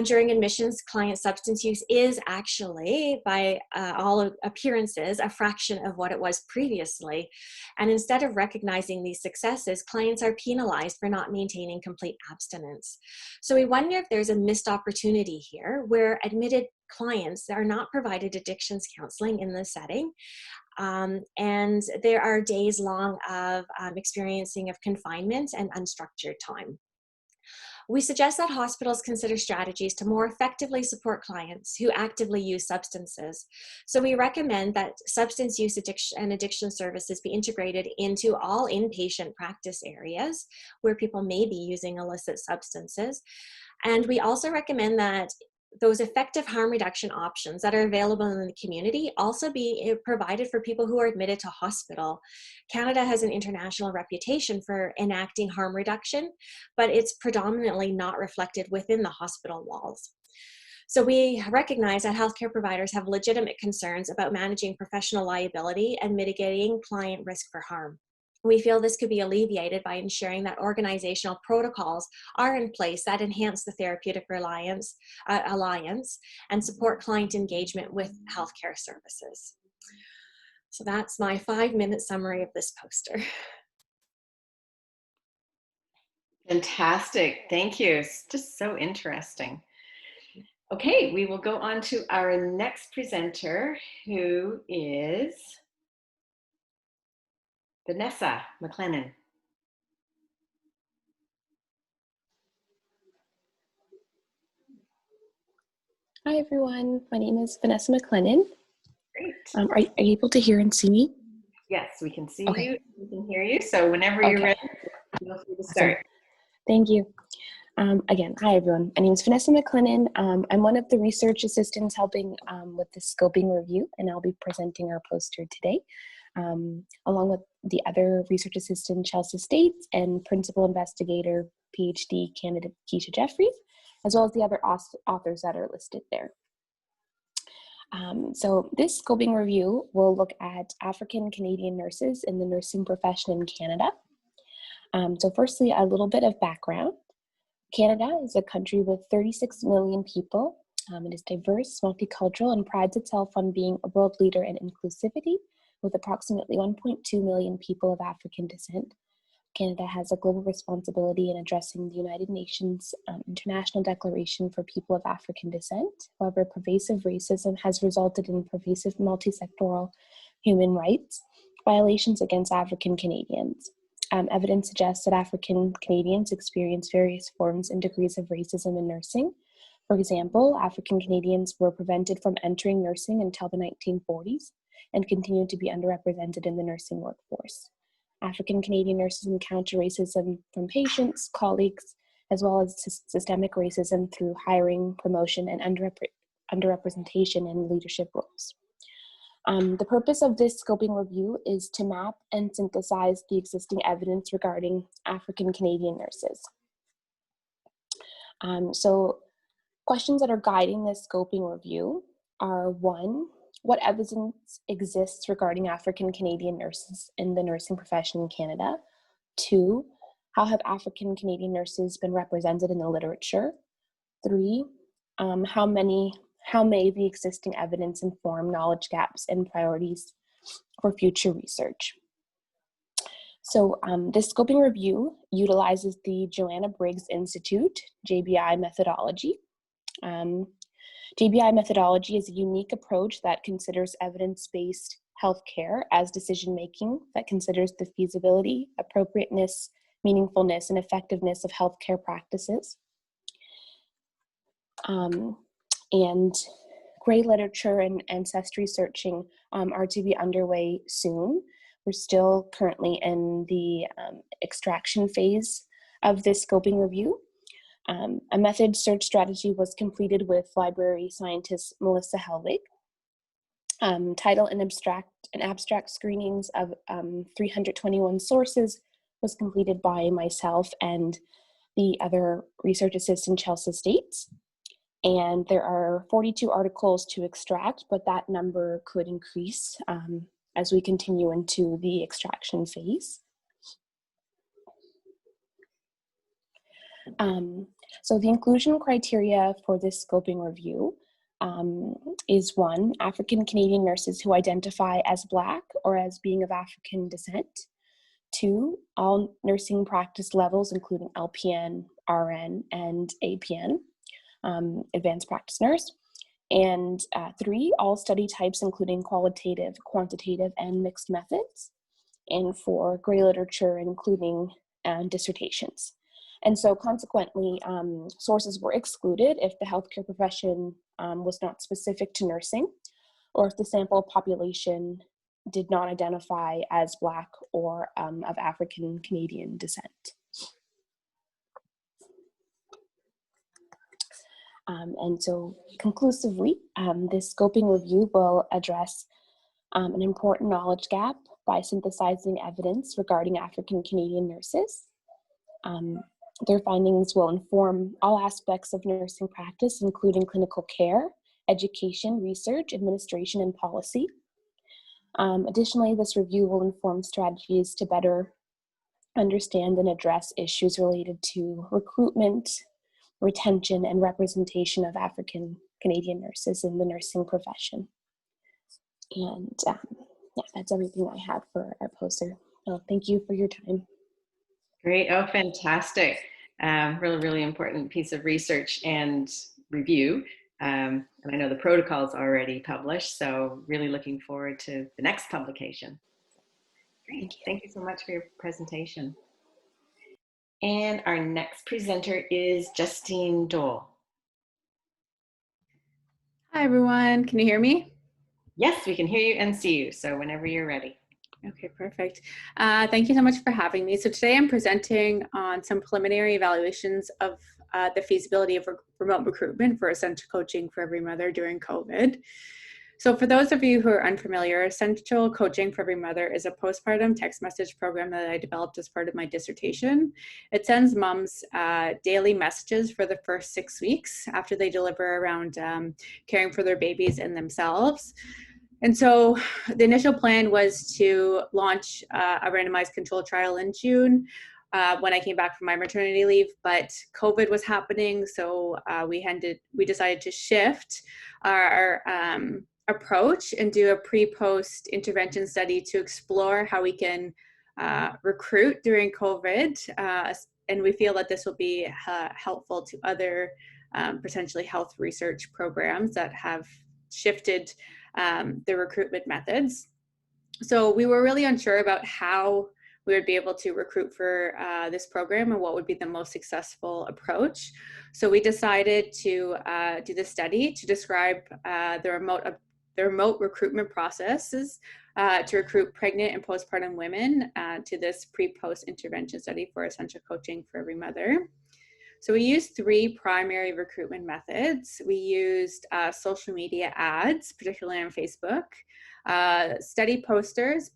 During admissions, client substance use is actually, by all appearances, a fraction of what it was previously. And instead of recognizing these successes, clients are penalized for not maintaining complete abstinence. So we wonder if there's a missed opportunity here where admitted clients are not provided addictions counseling in this setting. And there are days long of experiencing of confinement and unstructured time. We suggest that hospitals consider strategies to more effectively support clients who actively use substances. So we recommend that substance use addiction services be integrated into all inpatient practice areas where people may be using illicit substances. And we also recommend that those effective harm reduction options that are available in the community also be provided for people who are admitted to hospital. Canada has an international reputation for enacting harm reduction, but it's predominantly not reflected within the hospital walls. So we recognize that healthcare providers have legitimate concerns about managing professional liability and mitigating client risk for harm. We feel this could be alleviated by ensuring that organizational protocols are in place that enhance the therapeutic alliance and support client engagement with healthcare services. So that's my 5-minute summary of this poster. Fantastic, thank you. It's just so interesting. Okay, we will go on to our next presenter, who is Vanessa McLennan. Hi everyone, my name is Vanessa McLennan. Great. Are you able to hear and see me? Yes, we can see Okay. you, we can hear you. So whenever you're ready, feel free to start. Awesome. Thank you. Again, hi everyone. My name is Vanessa McLennan. I'm one of the research assistants helping with the scoping review, and I'll be presenting our poster today, along with the other research assistant, Chelsea States, and principal investigator, PhD candidate, Keisha Jeffries, as well as the other authors that are listed there. So this scoping review will look at African Canadian nurses in the nursing profession in Canada. So firstly, a little bit of background. Canada is a country with 36 million people. It is diverse, multicultural, and prides itself on being a world leader in inclusivity with approximately 1.2 million people of African descent. Canada has a global responsibility in addressing the United Nations International Declaration for People of African Descent. However, pervasive racism has resulted in pervasive multi-sectoral human rights violations against African Canadians. Evidence suggests that African Canadians experience various forms and degrees of racism in nursing. For example, African Canadians were prevented from entering nursing until the 1940s and continue to be underrepresented in the nursing workforce. African Canadian nurses encounter racism from patients, colleagues, as well as systemic racism through hiring, promotion, and underrepresentation in leadership roles. The purpose of this scoping review is to map and synthesize the existing evidence regarding African Canadian nurses. So questions that are guiding this scoping review are: 1, what evidence exists regarding African Canadian nurses in the nursing profession in Canada? 2, how have African Canadian nurses been represented in the literature? 3, how may the existing evidence inform knowledge gaps and priorities for future research? So this scoping review utilizes the Joanna Briggs Institute, JBI methodology. JBI methodology is a unique approach that considers evidence-based healthcare as decision-making, that considers the feasibility, appropriateness, meaningfulness, and effectiveness of healthcare practices. And gray literature and ancestry searching are to be underway soon. We're still currently in the extraction phase of this scoping review. A method search strategy was completed with library scientist Melissa Helwig. Title and abstract screenings of 321 sources was completed by myself and the other research assistant, Chelsea States. And there are 42 articles to extract, but that number could increase as we continue into the extraction phase. So the inclusion criteria for this scoping review is: 1, African Canadian nurses who identify as Black or as being of African descent. 2, all nursing practice levels, including LPN, RN, and APN, advanced practice nurse. And 3, all study types, including qualitative, quantitative, and mixed methods. And 4, gray literature, including dissertations. And so consequently, sources were excluded if the healthcare profession was not specific to nursing, or if the sample population did not identify as Black or of African Canadian descent. And so conclusively, this scoping review will address an important knowledge gap by synthesizing evidence regarding African Canadian nurses. Their findings will inform all aspects of nursing practice, including clinical care, education, research, administration, and policy. Additionally, this review will inform strategies to better understand and address issues related to recruitment, retention, and representation of African Canadian nurses in the nursing profession. And yeah, that's everything I have for our poster. Thank you for your time. Great. Oh, fantastic. Really, really important piece of research and review. And I know the protocol is already published, so really looking forward to the next publication. Great. Thank you so much for your presentation. And our next presenter is Justine Dole. Hi, everyone. Can you hear me? Yes, we can hear you and see you. So whenever you're ready. Okay, perfect. Thank you so much for having me. So today I'm presenting on some preliminary evaluations of the feasibility of remote recruitment for essential coaching for every mother during COVID. So for those of you who are unfamiliar, Essential Coaching for Every Mother is a postpartum text message program that I developed as part of my dissertation. It sends moms daily messages for the first 6 weeks after they deliver around caring for their babies and themselves. And so the initial plan was to launch a randomized controlled trial in June when I came back from my maternity leave, but COVID was happening, so we decided to shift our approach and do a pre-post intervention study to explore how we can recruit during COVID, and we feel that this will be helpful to other potentially health research programs that have shifted the recruitment methods. So we were really unsure about how we would be able to recruit for this program and what would be the most successful approach. So we decided to do the study to describe the remote recruitment processes to recruit pregnant and postpartum women to this pre-post intervention study for Essential Coaching for Every Mother. So we used three primary recruitment methods. We used social media ads, particularly on Facebook, study posters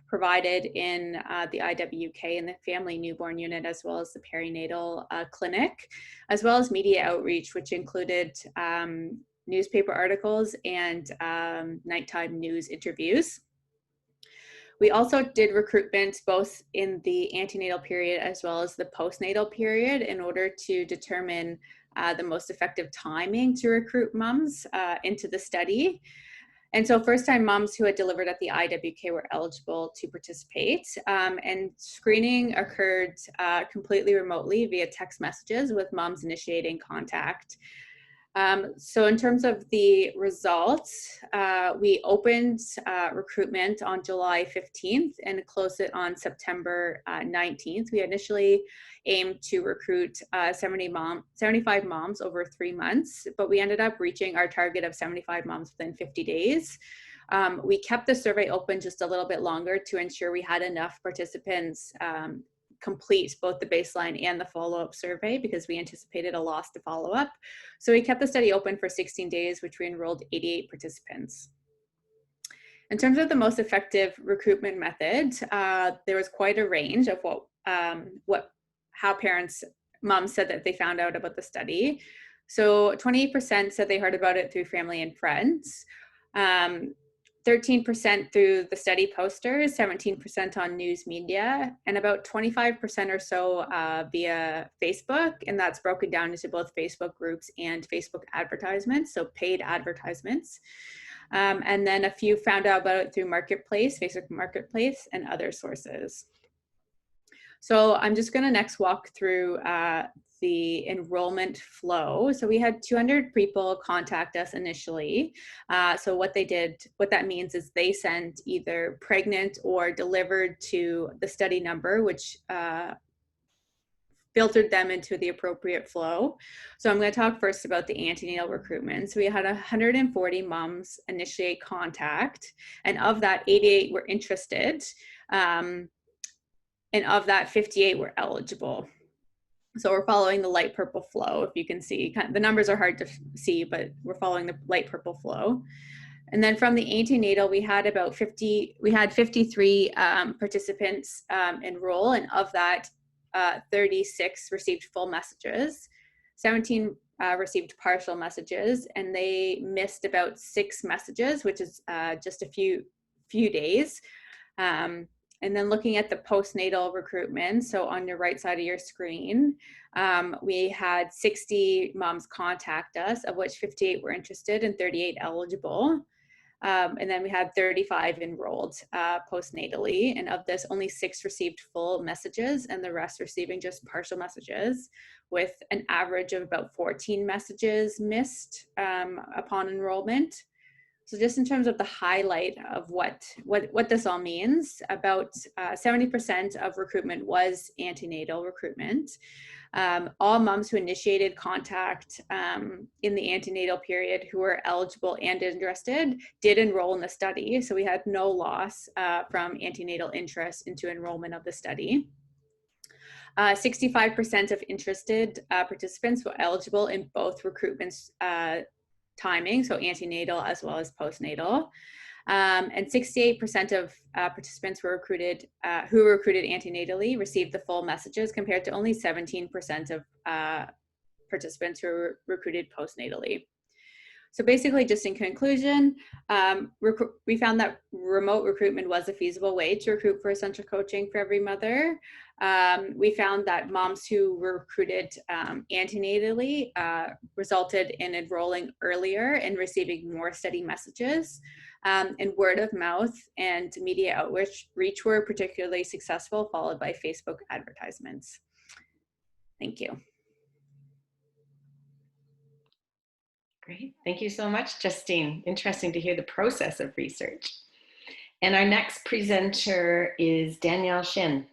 provided in the IWK and the family newborn unit, as well as the perinatal clinic, as well as media outreach, which included newspaper articles and nighttime news interviews. We also did recruitment both in the antenatal period as well as the postnatal period in order to determine the most effective timing to recruit moms into the study. And so first-time moms who had delivered at the IWK were eligible to participate. And screening occurred completely remotely via text messages with moms initiating contact. So in terms of the results, we opened recruitment on July 15th and closed it on September 19th. We initially aimed to recruit 75 moms over 3 months, but we ended up reaching our target of 75 moms within 50 days. We kept the survey open just a little bit longer to ensure we had enough participants complete both the baseline and the follow-up survey because we anticipated a loss to follow-up. So we kept the study open for 16 days, which we enrolled 88 participants. In terms of the most effective recruitment method, there was quite a range of how moms said that they found out about the study. So 28% said they heard about it through family and friends. 13% through the study posters, 17% on news media, and about 25% or so via Facebook, and that's broken down into both Facebook groups and Facebook advertisements, so paid advertisements. And then a few found out about it through Marketplace, Facebook Marketplace, and other sources. So I'm just gonna next walk through the enrollment flow. So we had 200 people contact us initially. So what that means is they sent either pregnant or delivered to the study number, which filtered them into the appropriate flow. So I'm going to talk first about the antenatal recruitment. So we had 140 moms initiate contact, and of that, 88 were interested. And of that, 58 were eligible. So we're following the light purple flow, if you can see. The numbers are hard to see, but we're following the light purple flow. And then from the antenatal, we had 53 participants enroll, and of that, 36 received full messages, 17 received partial messages, and they missed about 6 messages, which is just a few days. And then looking at the postnatal recruitment, so on your right side of your screen, we had 60 moms contact us, of which 58 were interested and 38 eligible. And then we had 35 enrolled postnatally, and of this, only 6 received full messages and the rest receiving just partial messages, with an average of about 14 messages missed upon enrollment. So just in terms of the highlight of what this all means, about 70% of recruitment was antenatal recruitment. All moms who initiated contact in the antenatal period who were eligible and interested did enroll in the study. So we had no loss from antenatal interest into enrollment of the study. 65% of interested participants were eligible in both recruitments timing, so antenatal as well as postnatal. And 68% of participants were recruited, who were recruited antenatally received the full messages, compared to only 17% of participants who were recruited postnatally. So basically, just in conclusion, we found that remote recruitment was a feasible way to recruit for essential coaching for every mother. We found that moms who were recruited antenatally resulted in enrolling earlier and receiving more study messages. And word of mouth and media outreach were particularly successful, followed by Facebook advertisements. Thank you. Great. Thank you so much, Justine. Interesting to hear the process of research. And our next presenter is Danielle Shin.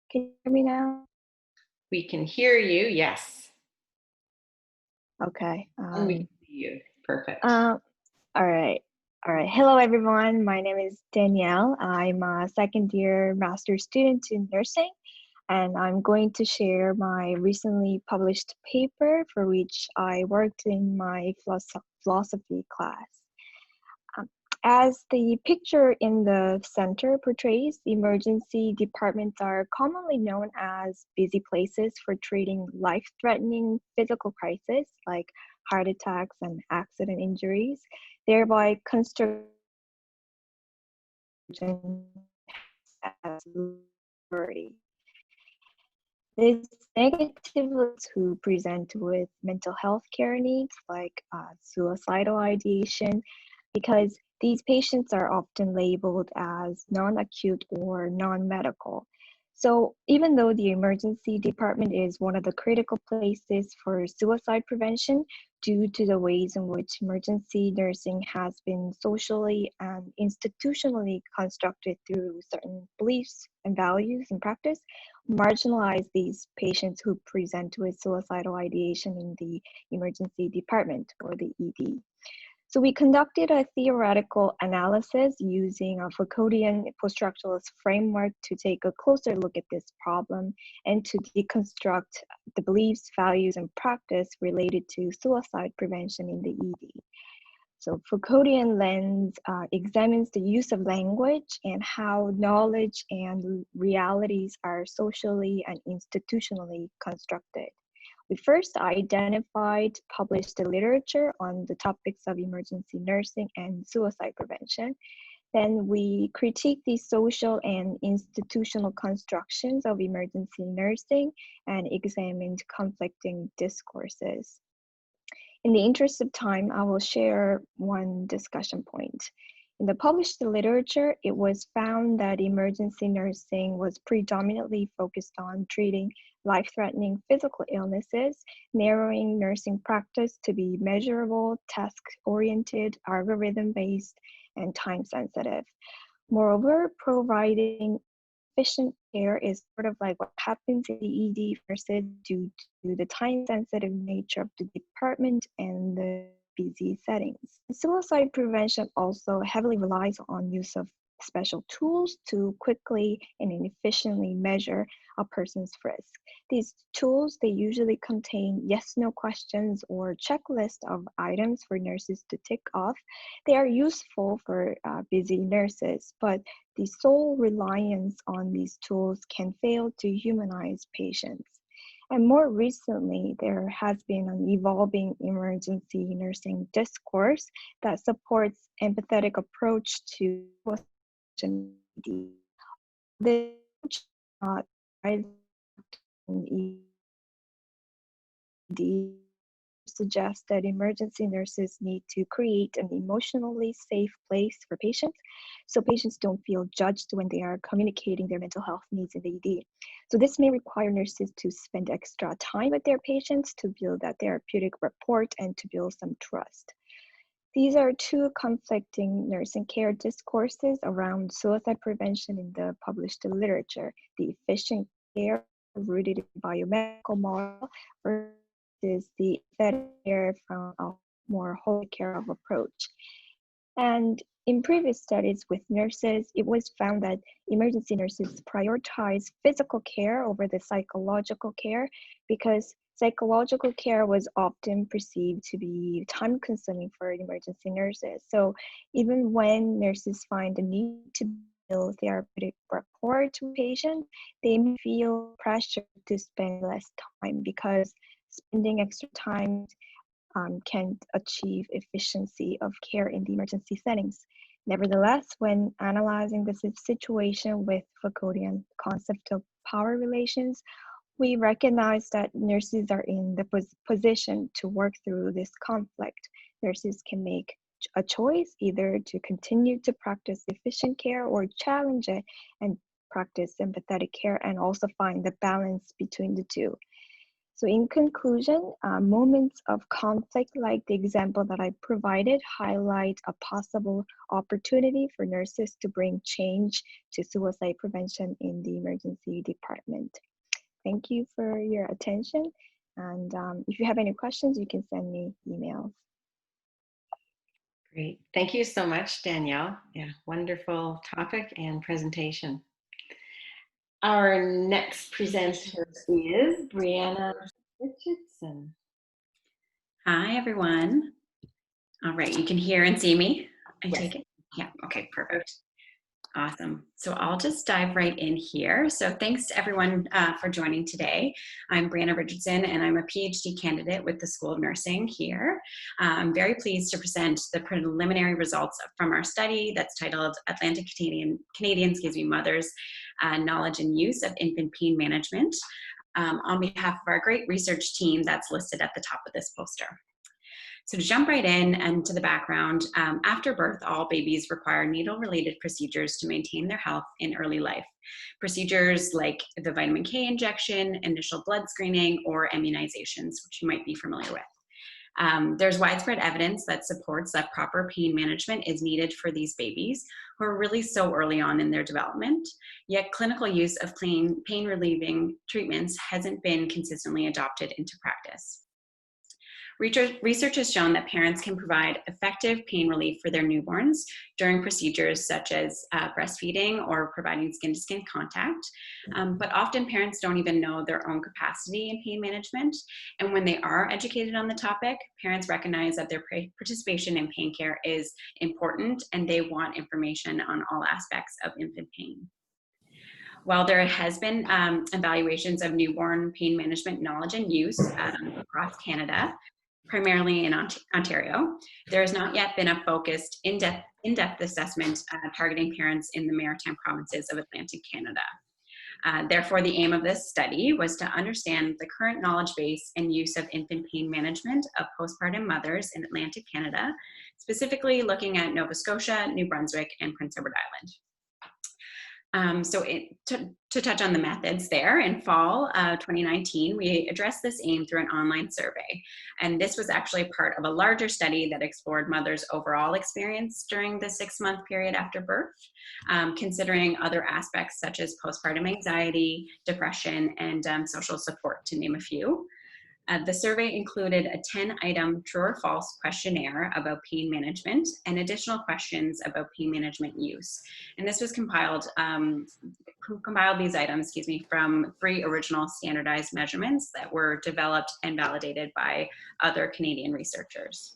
Can you hear me now? We can hear you, yes. Okay. And we can see you. Perfect. All right. All right. Hello, everyone. My name is Danielle. I'm a second year master's student in nursing, and I'm going to share my recently published paper for which I worked in my philosophy class. As the picture in the center portrays, emergency departments are commonly known as busy places for treating life-threatening physical crises like heart attacks and accident injuries, thereby constructing as priority. This negatively who present with mental health care needs like suicidal ideation, because these patients are often labeled as non-acute or non-medical. So even though the emergency department is one of the critical places for suicide prevention, due to the ways in which emergency nursing has been socially and institutionally constructed through certain beliefs and values and practice, marginalize these patients who present with suicidal ideation in the emergency department or the ED. So we conducted a theoretical analysis using a Foucauldian post-structuralist framework to take a closer look at this problem and to deconstruct the beliefs, values, and practice related to suicide prevention in the ED. So Foucauldian lens examines the use of language and how knowledge and realities are socially and institutionally constructed. We first identified, published the literature on the topics of emergency nursing and suicide prevention. Then we critiqued the social and institutional constructions of emergency nursing and examined conflicting discourses. In the interest of time, I will share one discussion point. In the published literature, it was found that emergency nursing was predominantly focused on treating life-threatening physical illnesses, narrowing nursing practice to be measurable, task-oriented, algorithm-based, and time-sensitive. Moreover, providing efficient care is sort of like what happens in the ED versus due to the time-sensitive nature of the department and the busy settings. Suicide prevention also heavily relies on use of special tools to quickly and efficiently measure a person's risk. These tools, they usually contain yes/no questions or checklist of items for nurses to tick off. They are useful for busy nurses, but the sole reliance on these tools can fail to humanize patients. And more recently, there has been an evolving emergency nursing discourse that supports empathetic approach to this suggests that emergency nurses need to create an emotionally safe place for patients so patients don't feel judged when they are communicating their mental health needs in the ED. So this may require nurses to spend extra time with their patients to build that therapeutic rapport and to build some trust. These are two conflicting nursing care discourses around suicide prevention in the published literature: the efficient care rooted in biomedical model versus the empathetic care from a more whole care of approach. And in previous studies with nurses, it was found that emergency nurses prioritize physical care over the psychological care because psychological care was often perceived to be time-consuming for emergency nurses. So even when nurses find the need to build therapeutic rapport to patients, they may feel pressure to spend less time because spending extra time can achieve efficiency of care in the emergency settings. Nevertheless, when analyzing this situation with Foucauldian concept of power relations, we recognize that nurses are in the position to work through this conflict. Nurses can make a choice either to continue to practice efficient care or challenge it and practice empathetic care and also find the balance between the two. So in conclusion, moments of conflict like the example that I provided highlight a possible opportunity for nurses to bring change to suicide prevention in the emergency department. Thank you for your attention. And if you have any questions, you can send me emails. Great. Thank you so much, Danielle. Yeah, wonderful topic and presentation. Our next presenter is Brianna Richardson. Hi, everyone. All right, you can hear and see me, I Yes. take it? Yeah, okay, perfect. Awesome. So I'll just dive right in here. So thanks to everyone for joining today. I'm Brianna Richardson, and I'm a PhD candidate with the School of Nursing here. I'm very pleased to present the preliminary results from our study that's titled Atlantic Canadian Mothers, Knowledge and Use of Infant Pain Management, on behalf of our great research team that's listed at the top of this poster. So to jump right in and to the background, after birth, all babies require needle-related procedures to maintain their health in early life. Procedures like the vitamin K injection, initial blood screening, or immunizations, which you might be familiar with. There's widespread evidence that supports that proper pain management is needed for these babies who are really so early on in their development, yet clinical use of pain-relieving treatments hasn't been consistently adopted into practice. Research has shown that parents can provide effective pain relief for their newborns during procedures such as breastfeeding or providing skin-to-skin contact, but often parents don't even know their own capacity in pain management, and when they are educated on the topic, parents recognize that their participation in pain care is important and they want information on all aspects of infant pain. While there has been evaluations of newborn pain management knowledge and use across Canada, primarily in Ontario, there has not yet been a focused in-depth assessment targeting parents in the maritime provinces of Atlantic Canada. Therefore, the aim of this study was to understand the current knowledge base and use of infant pain management of postpartum mothers in Atlantic Canada, specifically looking at Nova Scotia, New Brunswick, and Prince Edward Island. To touch on the methods there, in fall 2019, we addressed this aim through an online survey. And this was actually part of a larger study that explored mothers' overall experience during the 6-month period after birth, considering other aspects such as postpartum anxiety, depression, and social support, to name a few. The survey included a 10-item true or false questionnaire about pain management and additional questions about pain management use. And this was compiled these items, from 3 original standardized measurements that were developed and validated by other Canadian researchers.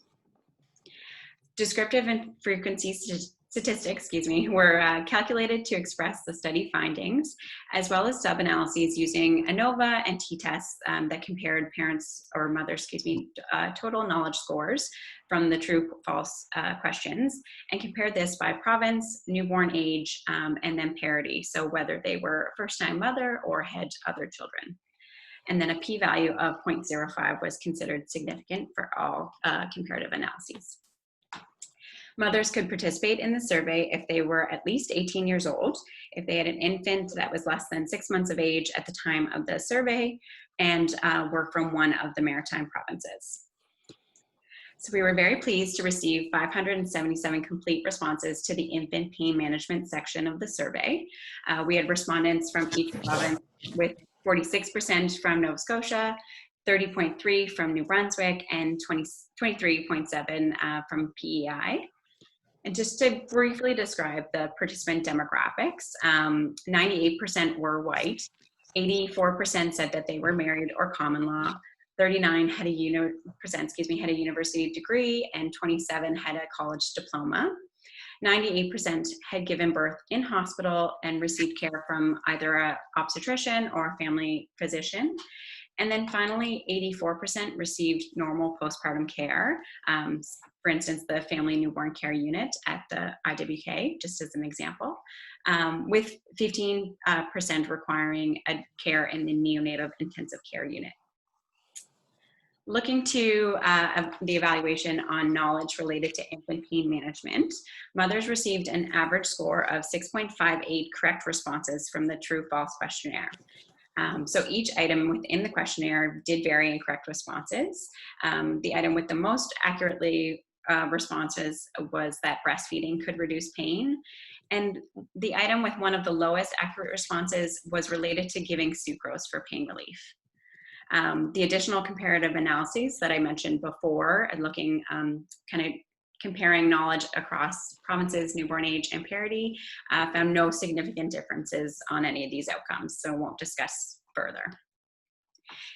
Descriptive and frequency statistics, were calculated to express the study findings, as well as sub-analyses using ANOVA and t-tests that compared parents or mothers, total knowledge scores from the true-false questions, and compared this by province, newborn age, and then parity, so whether they were a first-time mother or had other children. And then a p-value of 0.05 was considered significant for all comparative analyses. Mothers could participate in the survey if they were at least 18 years old, if they had an infant that was less than 6 months of age at the time of the survey, and were from one of the maritime provinces. So we were very pleased to receive 577 complete responses to the infant pain management section of the survey. We had respondents from each province, with 46% from Nova Scotia, 30.3% from New Brunswick, and 23.7% from PEI. And just to briefly describe the participant demographics, 98% were white, 84% said that they were married or common law, 39% had a university degree, and 27% had a college diploma. 98% had given birth in hospital and received care from either an obstetrician or a family physician. And then finally, 84% received normal postpartum care. For instance, the Family Newborn Care Unit at the IWK, just as an example, with 15% requiring care in the neonatal intensive care unit. Looking to the evaluation on knowledge related to infant pain management, mothers received an average score of 6.58 correct responses from the true-false questionnaire. So each item within the questionnaire did vary in correct responses. The item with the most accurately responses was that breastfeeding could reduce pain. And the item with one of the lowest accurate responses was related to giving sucrose for pain relief. The additional comparative analyses that I mentioned before and looking kind of comparing knowledge across provinces, newborn age, and parity, found no significant differences on any of these outcomes, so won't discuss further.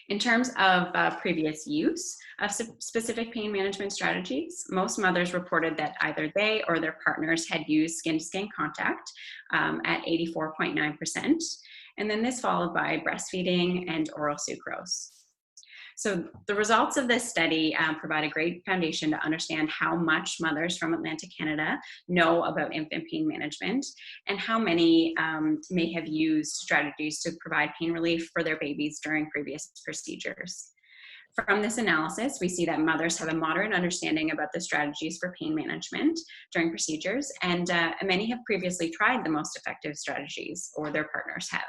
In terms of previous use of specific pain management strategies, most mothers reported that either they or their partners had used skin-to-skin contact at 84.9%, and then this followed by breastfeeding and oral sucrose. So the results of this study provide a great foundation to understand how much mothers from Atlantic Canada know about infant pain management and how many may have used strategies to provide pain relief for their babies during previous procedures. From this analysis, we see that mothers have a moderate understanding about the strategies for pain management during procedures, and many have previously tried the most effective strategies, or their partners have.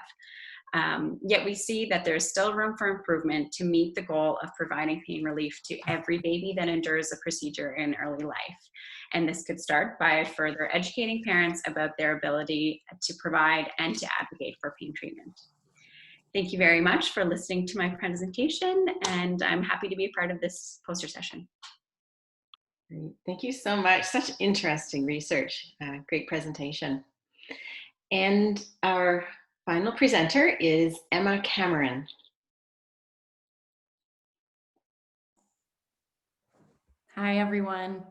Yet we see that there's still room for improvement to meet the goal of providing pain relief to every baby that endures a procedure in early life. And this could start by further educating parents about their ability to provide and to advocate for pain treatment. Thank you very much for listening to my presentation, and I'm happy to be a part of this poster session. Great. Thank you so much. Such interesting research. Great presentation. And our final presenter is Emma Cameron. Hi, everyone.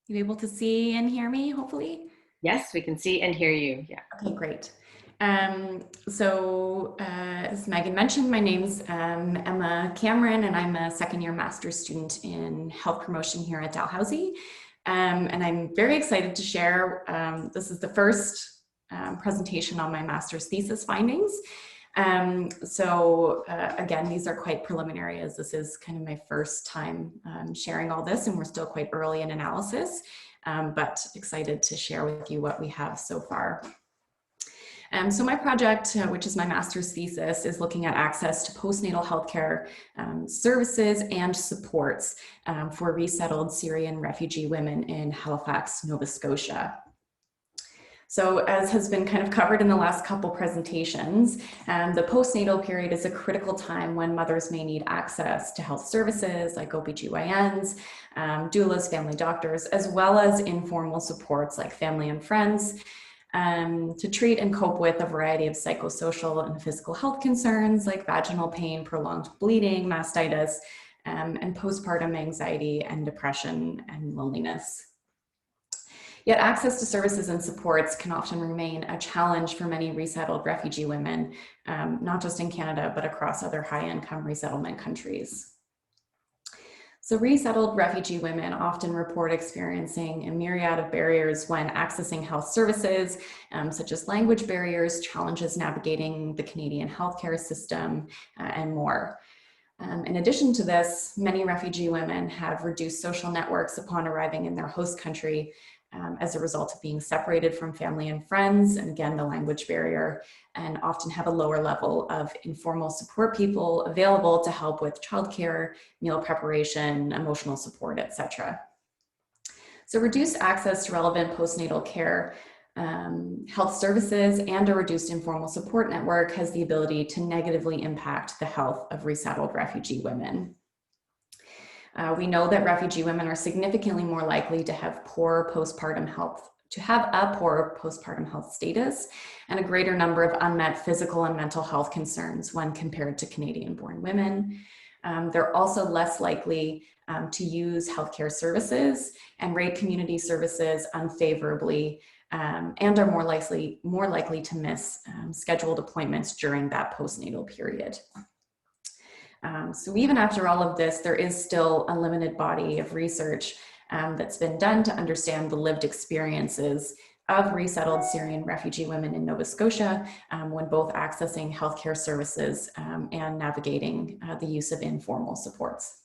You able to see and hear me, hopefully? Yes, we can see and hear you. Yeah. Okay, great. As Megan mentioned, my name's Emma Cameron, and I'm a second-year master's student in health promotion here at Dalhousie. And I'm very excited to share, this is the first presentation on my master's thesis findings. Again, these are quite preliminary, as this is kind of my first time sharing all this, and we're still quite early in analysis, but excited to share with you what we have so far. So my project, which is my master's thesis, is looking at access to postnatal healthcare services and supports for resettled Syrian refugee women in Halifax, Nova Scotia. So as has been kind of covered in the last couple presentations, the postnatal period is a critical time when mothers may need access to health services like OBGYNs, doulas, family doctors, as well as informal supports like family and friends, to treat and cope with a variety of psychosocial and physical health concerns like vaginal pain, prolonged bleeding, mastitis, and postpartum anxiety and depression and loneliness. Yet access to services and supports can often remain a challenge for many resettled refugee women, not just in Canada, but across other high-income resettlement countries. So resettled refugee women often report experiencing a myriad of barriers when accessing health services, such as language barriers, challenges navigating the Canadian healthcare system, and more. In addition to this, many refugee women have reduced social networks upon arriving in their host country as a result of being separated from family and friends, and again, the language barrier, and often have a lower level of informal support people available to help with childcare, meal preparation, emotional support, etc. So reduced access to relevant postnatal care, health services, and a reduced informal support network has the ability to negatively impact the health of resettled refugee women. We know that refugee women are significantly more likely to have poor postpartum health, status, and a greater number of unmet physical and mental health concerns when compared to Canadian-born women. They're also less likely to use healthcare services and rate community services unfavorably, and are more likely to miss scheduled appointments during that postnatal period. So even after all of this, there is still a limited body of research that's been done to understand the lived experiences of resettled Syrian refugee women in Nova Scotia when both accessing healthcare services and navigating the use of informal supports.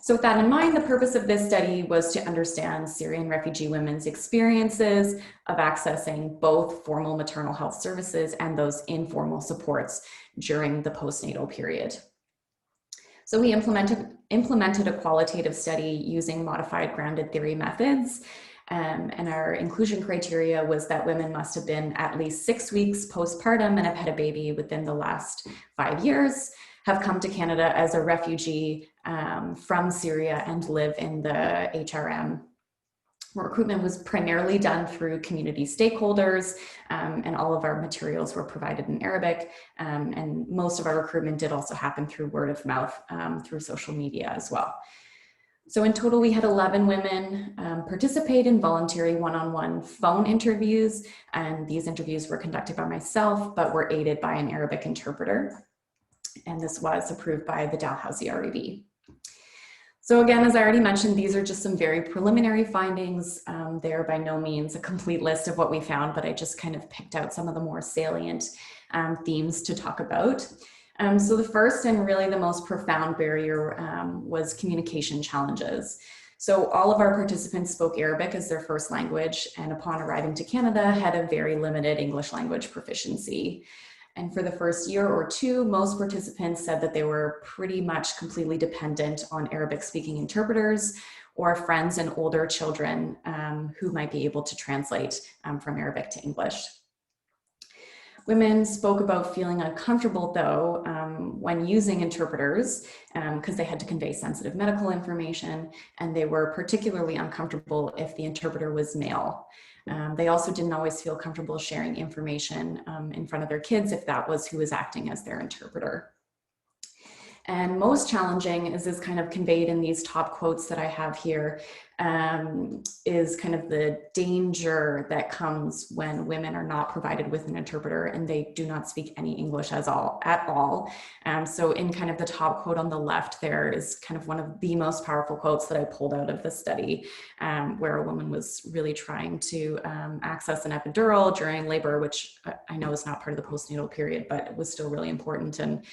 So with that in mind, the purpose of this study was to understand Syrian refugee women's experiences of accessing both formal maternal health services and those informal supports during the postnatal period. So we implemented a qualitative study using modified grounded theory methods, and our inclusion criteria was that women must have been at least 6 weeks postpartum and have had a baby within the last 5 years, have come to Canada as a refugee from Syria and live in the HRM, Recruitment was primarily done through community stakeholders, and all of our materials were provided in Arabic. And most of our recruitment did also happen through word of mouth, through social media as well. So in total, we had 11 women participate in voluntary one-on-one phone interviews, and these interviews were conducted by myself, but were aided by an Arabic interpreter. And this was approved by the Dalhousie REB. So again, as I already mentioned, these are just some very preliminary findings. They are by no means a complete list of what we found, but I just kind of picked out some of the more salient themes to talk about. So the first and really the most profound barrier was communication challenges. So all of our participants spoke Arabic as their first language, and upon arriving to Canada had a very limited English language proficiency. And for the first year or two, most participants said that they were pretty much completely dependent on Arabic speaking interpreters or friends and older children who might be able to translate from Arabic to English. Women spoke about feeling uncomfortable though when using interpreters because they had to convey sensitive medical information, and they were particularly uncomfortable if the interpreter was male. They also didn't always feel comfortable sharing information in front of their kids if that was who was acting as their interpreter. And most challenging, as is kind of conveyed in these top quotes that I have here, is kind of the danger that comes when women are not provided with an interpreter and they do not speak any English at all. So in kind of the top quote on the left there is kind of one of the most powerful quotes that I pulled out of the study, where a woman was really trying to access an epidural during labor, which I know is not part of the postnatal period, but it was still really important. And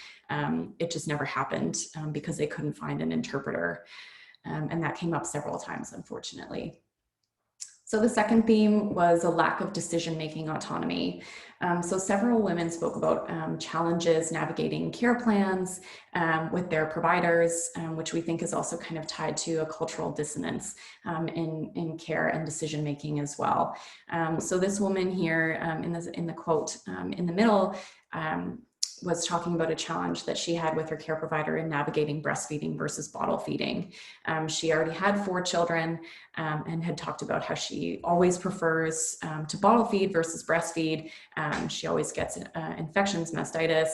it just never happened because they couldn't find an interpreter. And that came up several times, unfortunately. So the second theme was a lack of decision-making autonomy. So several women spoke about challenges navigating care plans with their providers, which we think is also kind of tied to a cultural dissonance in care and decision-making as well. So this woman here in the quote in the middle was talking about a challenge that she had with her care provider in navigating breastfeeding versus bottle feeding. She already had 4 children and had talked about how she always prefers to bottle feed versus breastfeed. She always gets infections, mastitis,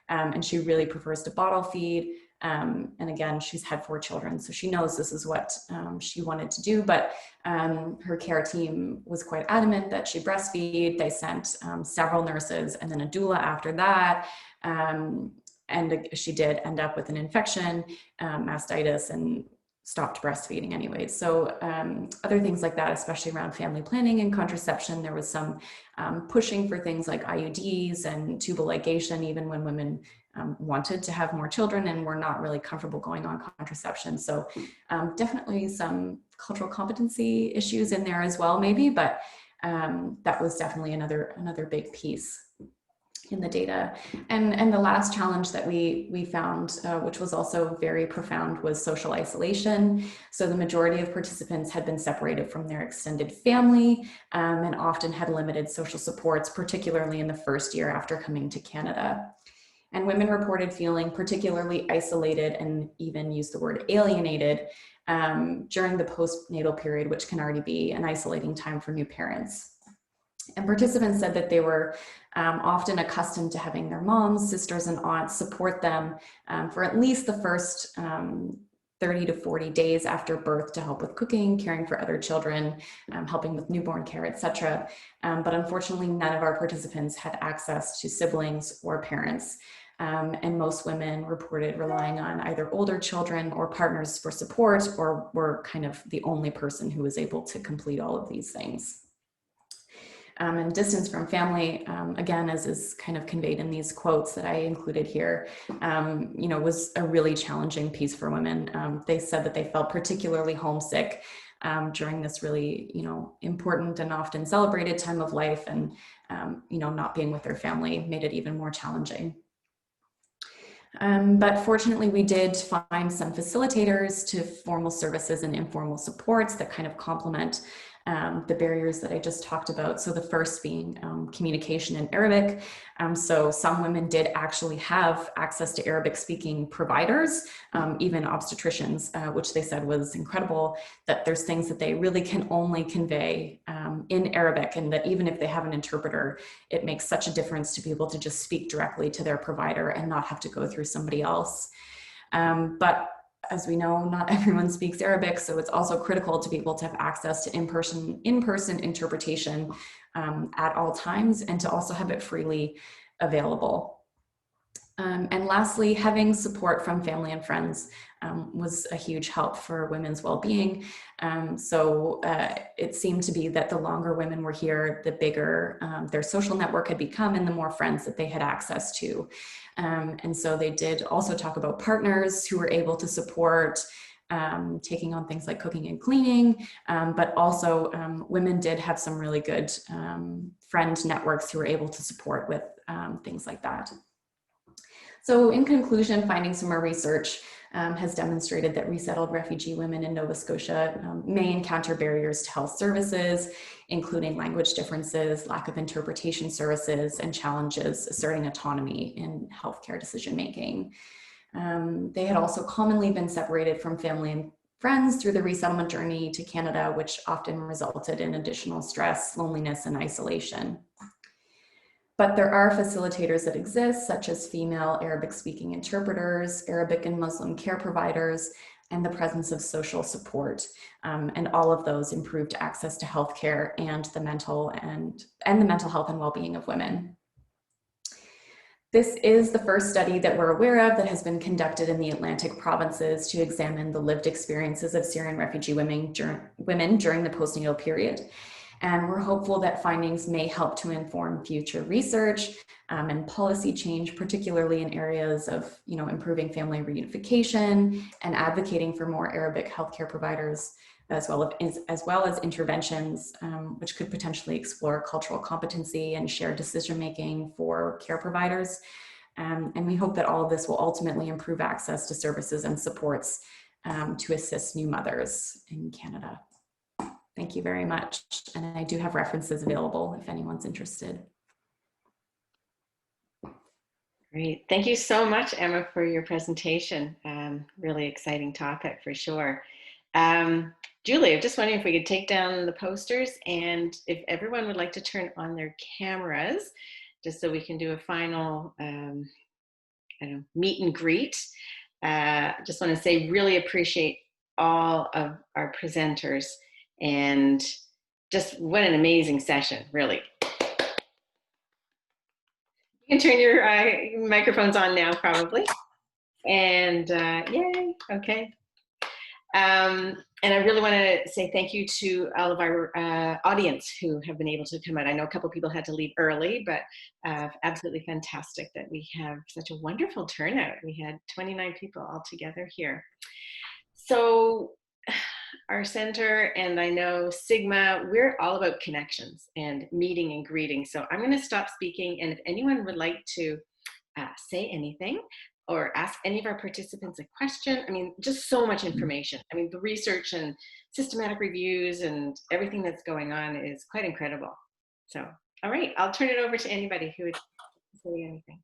and she really prefers to bottle feed. And again, she's had 4 children, so she knows this is what she wanted to do, but her care team was quite adamant that she breastfeed. They sent several nurses and then a doula after that. And she did end up with an infection, mastitis, and stopped breastfeeding anyway. So other things like that, especially around family planning and contraception, there was some pushing for things like IUDs and tubal ligation, even when women wanted to have more children and were not really comfortable going on contraception. So definitely some cultural competency issues in there as well, maybe, but that was definitely another big piece in the data. And the last challenge that we found, which was also very profound, was social isolation. So the majority of participants had been separated from their extended family and often had limited social supports, particularly in the first year after coming to Canada. And women reported feeling particularly isolated and even used the word alienated during the postnatal period, which can already be an isolating time for new parents. And participants said that they were often accustomed to having their moms, sisters, and aunts support them for at least the first 30 to 40 days after birth to help with cooking, caring for other children, helping with newborn care, etc. But unfortunately, none of our participants had access to siblings or parents. And most women reported relying on either older children or partners for support, or were kind of the only person who was able to complete all of these things. And distance from family, again, as is kind of conveyed in these quotes that I included here, was a really challenging piece for women. They said that they felt particularly homesick during this really, important and often celebrated time of life, and, not being with their family made it even more challenging. But fortunately, we did find some facilitators to formal services and informal supports that kind of complement the barriers that I just talked about. So the first being communication in Arabic. So some women did actually have access to Arabic speaking providers, even obstetricians, which they said was incredible, that there's things that they really can only convey in Arabic, and that even if they have an interpreter, it makes such a difference to be able to just speak directly to their provider and not have to go through somebody else. But as we know, not everyone speaks Arabic, so it's also critical to be able to have access to in-person interpretation at all times, and to also have it freely available. And lastly, having support from family and friends was a huge help for women's well-being. So it seemed to be that the longer women were here, the bigger their social network had become and the more friends that they had access to. And so they did also talk about partners who were able to support taking on things like cooking and cleaning, but also women did have some really good friend networks who were able to support with things like that. So in conclusion, findings from our research has demonstrated that resettled refugee women in Nova Scotia may encounter barriers to health services, including language differences, lack of interpretation services, and challenges asserting autonomy in healthcare decision-making. They had also commonly been separated from family and friends through the resettlement journey to Canada, which often resulted in additional stress, loneliness, and isolation. But there are facilitators that exist, such as female Arabic-speaking interpreters, Arabic and Muslim care providers, and the presence of social support. And all of those improved access to healthcare and the mental health and well-being of women. This is the first study that we're aware of that has been conducted in the Atlantic provinces to examine the lived experiences of Syrian refugee women during the postnatal period. And we're hopeful that findings may help to inform future research and policy change, particularly in areas of improving family reunification and advocating for more Arabic healthcare providers, as well as interventions which could potentially explore cultural competency and shared decision-making for care providers. And we hope that all of this will ultimately improve access to services and supports to assist new mothers in Canada. Thank you very much. And I do have references available if anyone's interested. Great. Thank you so much, Emma, for your presentation. Really exciting topic for sure. Julie, I'm just wondering if we could take down the posters, and if everyone would like to turn on their cameras, just so we can do a final meet and greet. Just want to say really appreciate all of our presenters, and just what an amazing session, really. You can turn your microphones on now, probably. And yay, okay. And I really want to say thank you to all of our audience who have been able to come out. I know a couple people had to leave early, but absolutely fantastic that we have such a wonderful turnout. We had 29 people all together here. So our center, and I know Sigma, we're all about connections and meeting and greeting. So I'm going to stop speaking, and if anyone would like to say anything or ask any of our participants a question, I mean, just so much information. I mean, the research and systematic reviews and everything that's going on is quite incredible. So, all right, I'll turn it over to anybody who would say anything.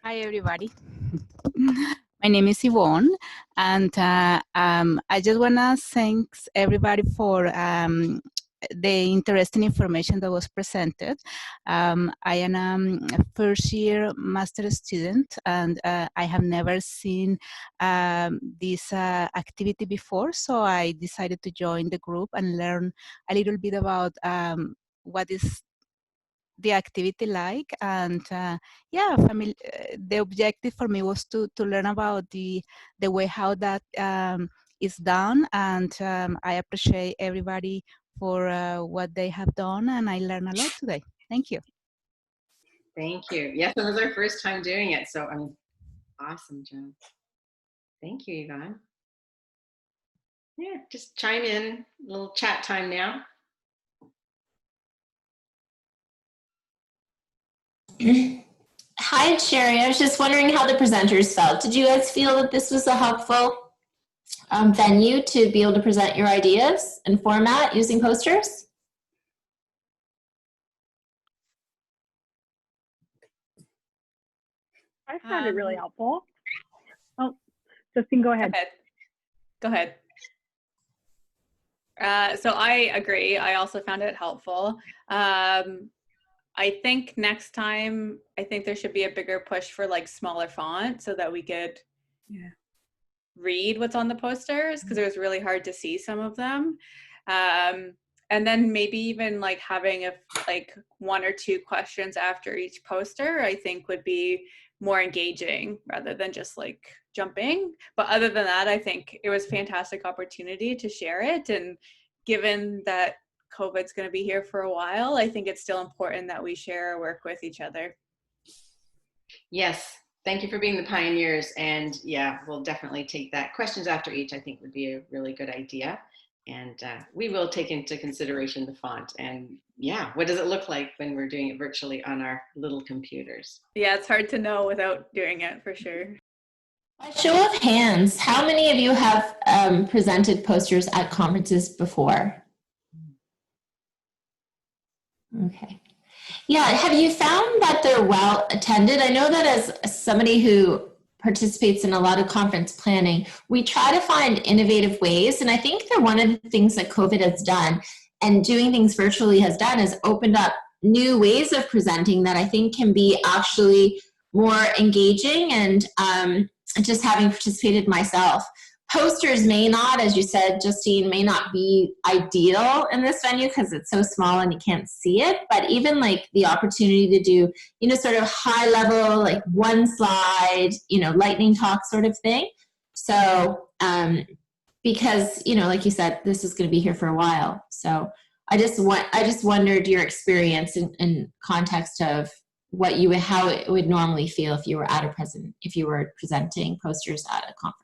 Hi, everybody. My name is Yvonne, and I just want to thank everybody for the interesting information that was presented. I am a first-year master's student, and I have never seen this activity before, so I decided to join the group and learn a little bit about what is the activity like. And yeah, the objective for me was to learn about the way how that is done, and I appreciate everybody for what they have done, and I learned a lot today. Thank you. Thank you. Yes, it was our first time doing it, so awesome, Joan. Thank you, Yvonne. Yeah, just chime in, a little chat time now. Hi, Sherry. I was just wondering how the presenters felt. Did you guys feel that this was a helpful venue to be able to present your ideas and format using posters? I found it really helpful. Oh, Justine, go ahead. Go ahead. So I agree. I also found it helpful. I think next time, I think there should be a bigger push for like smaller font so that we could read what's on the posters, because it was really hard to see some of them. And then maybe even like having like 1 or 2 questions after each poster, I think would be more engaging rather than just like jumping. But other than that, I think it was a fantastic opportunity to share it. And given that COVID's going to be here for a while, I think it's still important that we share our work with each other. Yes, thank you for being the pioneers. And yeah, we'll definitely take that. Questions after each, I think, would be a really good idea. And we will take into consideration the font. And yeah, what does it look like when we're doing it virtually on our little computers? Yeah, it's hard to know without doing it, for sure. By show of hands, how many of you have presented posters at conferences before? Okay. Yeah, have you found that they're well attended? I know that as somebody who participates in a lot of conference planning, we try to find innovative ways. And I think that one of the things that COVID has done and doing things virtually has done is opened up new ways of presenting that I think can be actually more engaging. And just having participated myself, posters may not, as you said, Justine, may not be ideal in this venue because it's so small and you can't see it, but even like the opportunity to do, you know, sort of high level, like one slide, you know, lightning talk sort of thing. So, because, you know, like you said, this is going to be here for a while. So I just wondered your experience in context of what you would, how it would normally feel if you were at if you were presenting posters at a conference.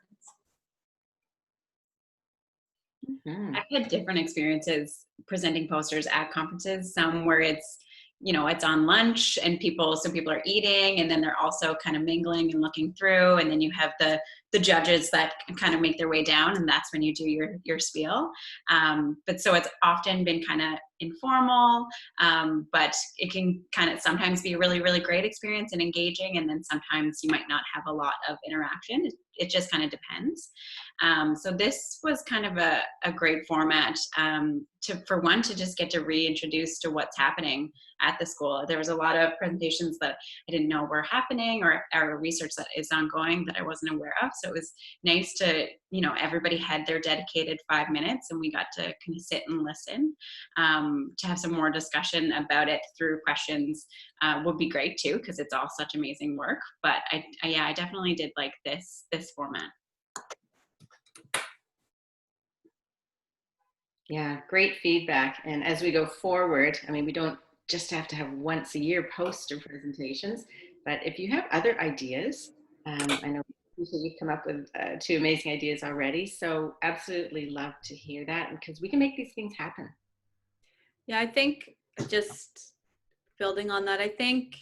I've had different experiences presenting posters at conferences, some where it's, you know, it's on lunch and some people are eating and then they're also kind of mingling and looking through, and then you have the judges that kind of make their way down, and that's when you do your spiel. But so it's often been kind of informal, but it can kind of sometimes be a really, really great experience and engaging, and then sometimes you might not have a lot of interaction. It just kind of depends. So this was kind of a great format for one, to just get to reintroduce to what's happening at the school. There was a lot of presentations that I didn't know were happening, or research that is ongoing that I wasn't aware of. So it was nice to, you know, everybody had their dedicated 5 minutes and we got to kind of sit and listen. To have some more discussion about it through questions would be great too, because it's all such amazing work. But I definitely did like this format. Yeah, great feedback. And as we go forward, I mean, we don't just have to have once a year poster presentations, but if you have other ideas, I know you've come up with 2 amazing ideas already. So absolutely love to hear that, because we can make these things happen. Yeah, I think just building on that, I think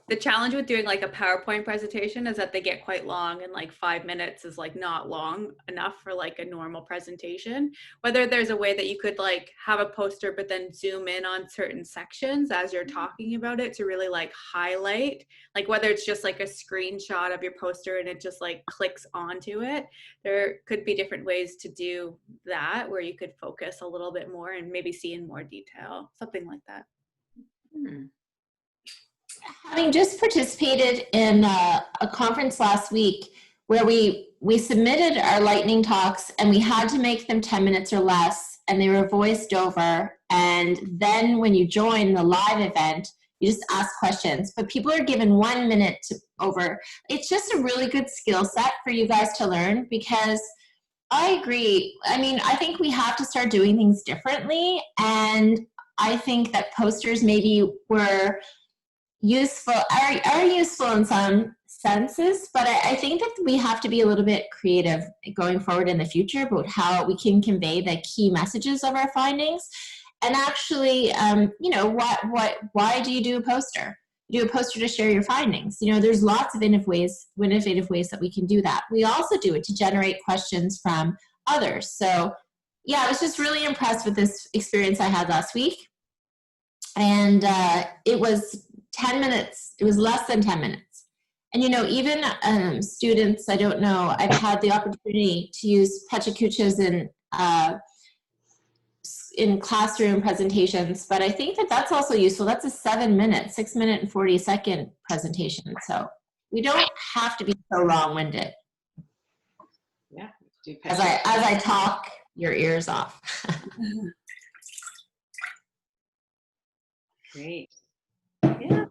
the challenge with doing like a PowerPoint presentation is that they get quite long, and like 5 minutes is like not long enough for like a normal presentation. Whether there's a way that you could like have a poster but then zoom in on certain sections as you're talking about it to really like highlight, like whether it's just like a screenshot of your poster and it just like clicks onto it. There could be different ways to do that where you could focus a little bit more and maybe see in more detail, something like that. Having just participated in a conference last week where we submitted our lightning talks and we had to make them 10 minutes or less, and they were voiced over. And then when you join the live event, you just ask questions, but people are given 1 minute over. It's just a really good skill set for you guys to learn, because I agree. I mean, I think we have to start doing things differently. And I think that posters maybe were useful, are useful in some senses, but I think that we have to be a little bit creative going forward in the future about how we can convey the key messages of our findings. And actually, you know, why do you do a poster? do a poster to share your findings. You know, there's lots of innovative ways that we can do that. We also do it to generate questions from others. So yeah, I was just really impressed with this experience I had last week. And it was 10 minutes. It was less than 10 minutes. And, you know, even students, I don't know, I've had the opportunity to use Pechacuchas in classroom presentations, but I think that that's also useful. That's a 7-minute, 6-minute and 40-second presentation. So we don't have to be so long-winded. Yeah. As I talk your ears off. Great. Yeah.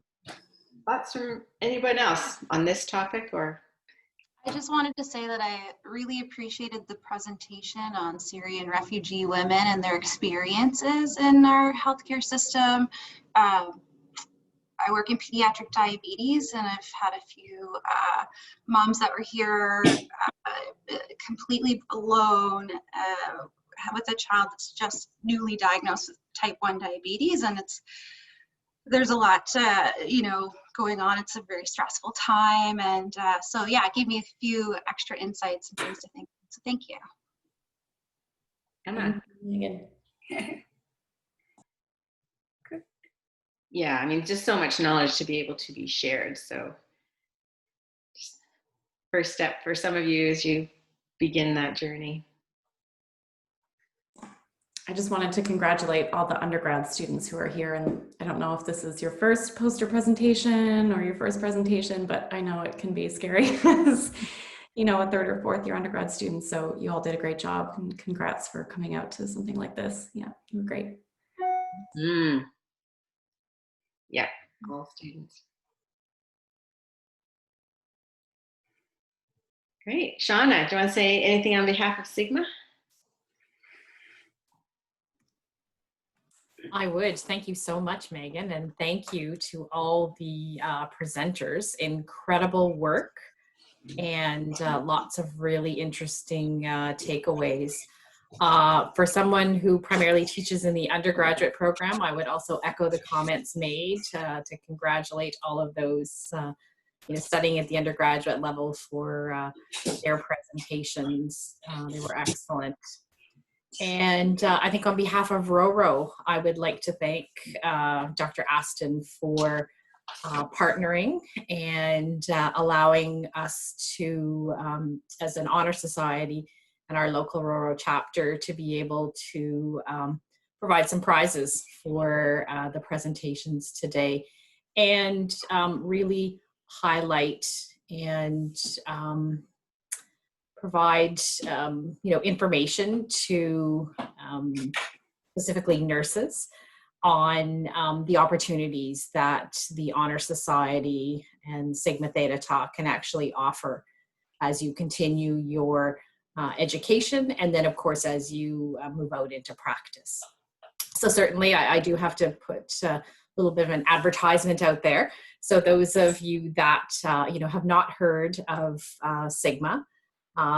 Thoughts from anyone else on this topic? Or I just wanted to say that I really appreciated the presentation on Syrian refugee women and their experiences in our healthcare system. I work in pediatric diabetes, and I've had a few moms that were here completely alone with a child that's just newly diagnosed with type 1 diabetes, and there's a lot you know, going on. It's a very stressful time, and so yeah, it gave me a few extra insights and things to think. So thank you. Emma. Yeah, I mean, just so much knowledge to be able to be shared. So just first step for some of you as you begin that journey. I just wanted to congratulate all the undergrad students who are here. And I don't know if this is your first poster presentation or your first presentation, but I know it can be scary as, you know, a 3rd or 4th year undergrad student. So you all did a great job, and congrats for coming out to something like this. Yeah, you were great. Yeah, all students. Great. Shauna, do you want to say anything on behalf of Sigma? I would. Thank you so much, Megan, and thank you to all the presenters. Incredible work and lots of really interesting takeaways. For someone who primarily teaches in the undergraduate program, I would also echo the comments made to congratulate all of those you know, studying at the undergraduate level for their presentations. They were excellent. And I think on behalf of RoRo, I would like to thank Dr. Aston for partnering and allowing us to, as an honor society and our local RoRo chapter, to be able to provide some prizes for the presentations today, and really highlight and provide you know, information to specifically nurses on the opportunities that the Honor Society and Sigma Theta Tau can actually offer as you continue your education, and then of course as you move out into practice. So certainly I do have to put a little bit of an advertisement out there. So those of you that you know, have not heard of Sigma,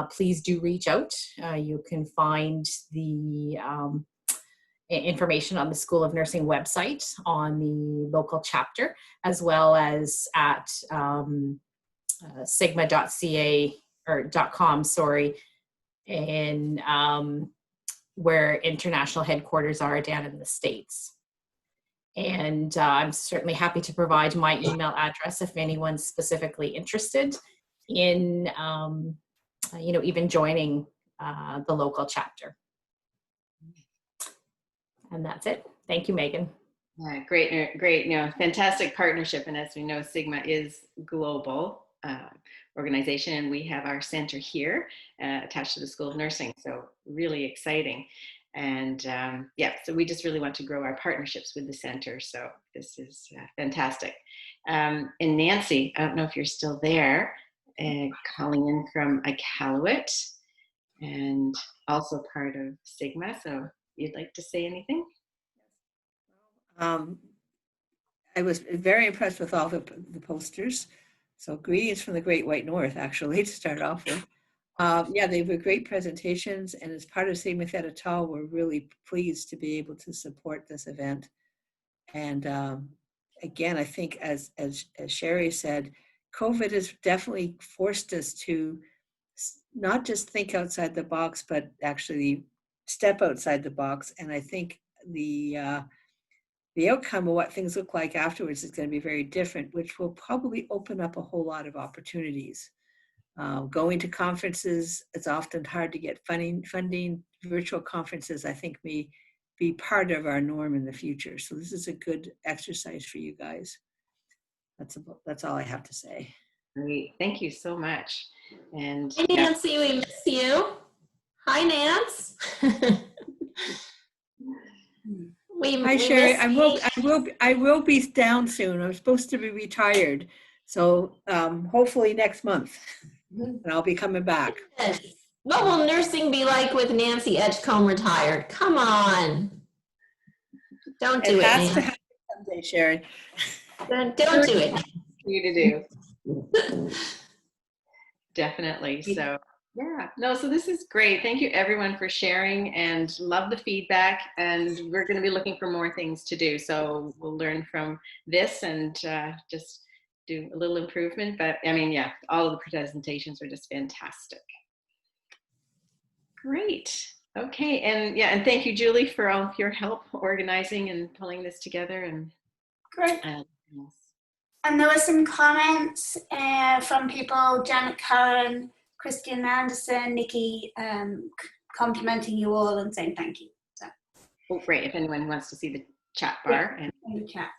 please do reach out. You can find the information on the School of Nursing website on the local chapter, as well as at sigma.ca or .com, sorry, in where international headquarters are down in the States. And I'm certainly happy to provide my email address if anyone's specifically interested in you know, even joining the local chapter. And that's it. Thank you, Megan. Great, great, you know, fantastic partnership. And as we know, Sigma is global organization, and we have our center here attached to the School of Nursing. So really exciting. And yeah, so we just really want to grow our partnerships with the center. So this is fantastic. And Nancy, I don't know if you're still there, calling in from Iqaluit, and also part of Sigma. So you'd like to say anything? I was very impressed with all the posters. So greetings from the Great White North, actually, to start off with. Yeah, they were great presentations, and as part of Sigma Theta Tau, we're really pleased to be able to support this event. And again, I think as Sherry said, COVID has definitely forced us to not just think outside the box, but actually step outside the box. And I think the outcome of what things look like afterwards is going to be very different, which will probably open up a whole lot of opportunities. Going to conferences, it's often hard to get funding. Virtual conferences, I think, may be part of our norm in the future. So this is a good exercise for you guys. That's all I have to say. Great, thank you so much. And hey, Nancy, we miss you. Hi, Nance. Hi, Sherry. I will be down soon. I'm supposed to be retired, so hopefully next month, and I'll be coming back. What will nursing be like with Nancy Edgecombe retired? Come on. Don't do it, has to Nancy. happen someday, Sherry. Don't do it. For you to do. Definitely. So yeah, no, so this is great. Thank you everyone for sharing, and love the feedback, and we're going to be looking for more things to do. So we'll learn from this and just do a little improvement. But I mean, yeah, all of the presentations were just fantastic. Great. Okay. And yeah, and thank you, Julie, for all of your help organizing and pulling this together. And great. Yes. And there were some comments from people, Janet Curran, Christian Anderson, Nikki, complimenting you all and saying thank you. So. Oh, great. If anyone wants to see the chat bar. Yeah, in the chat.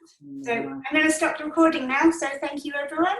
So I'm going to stop the recording now. So thank you, everyone.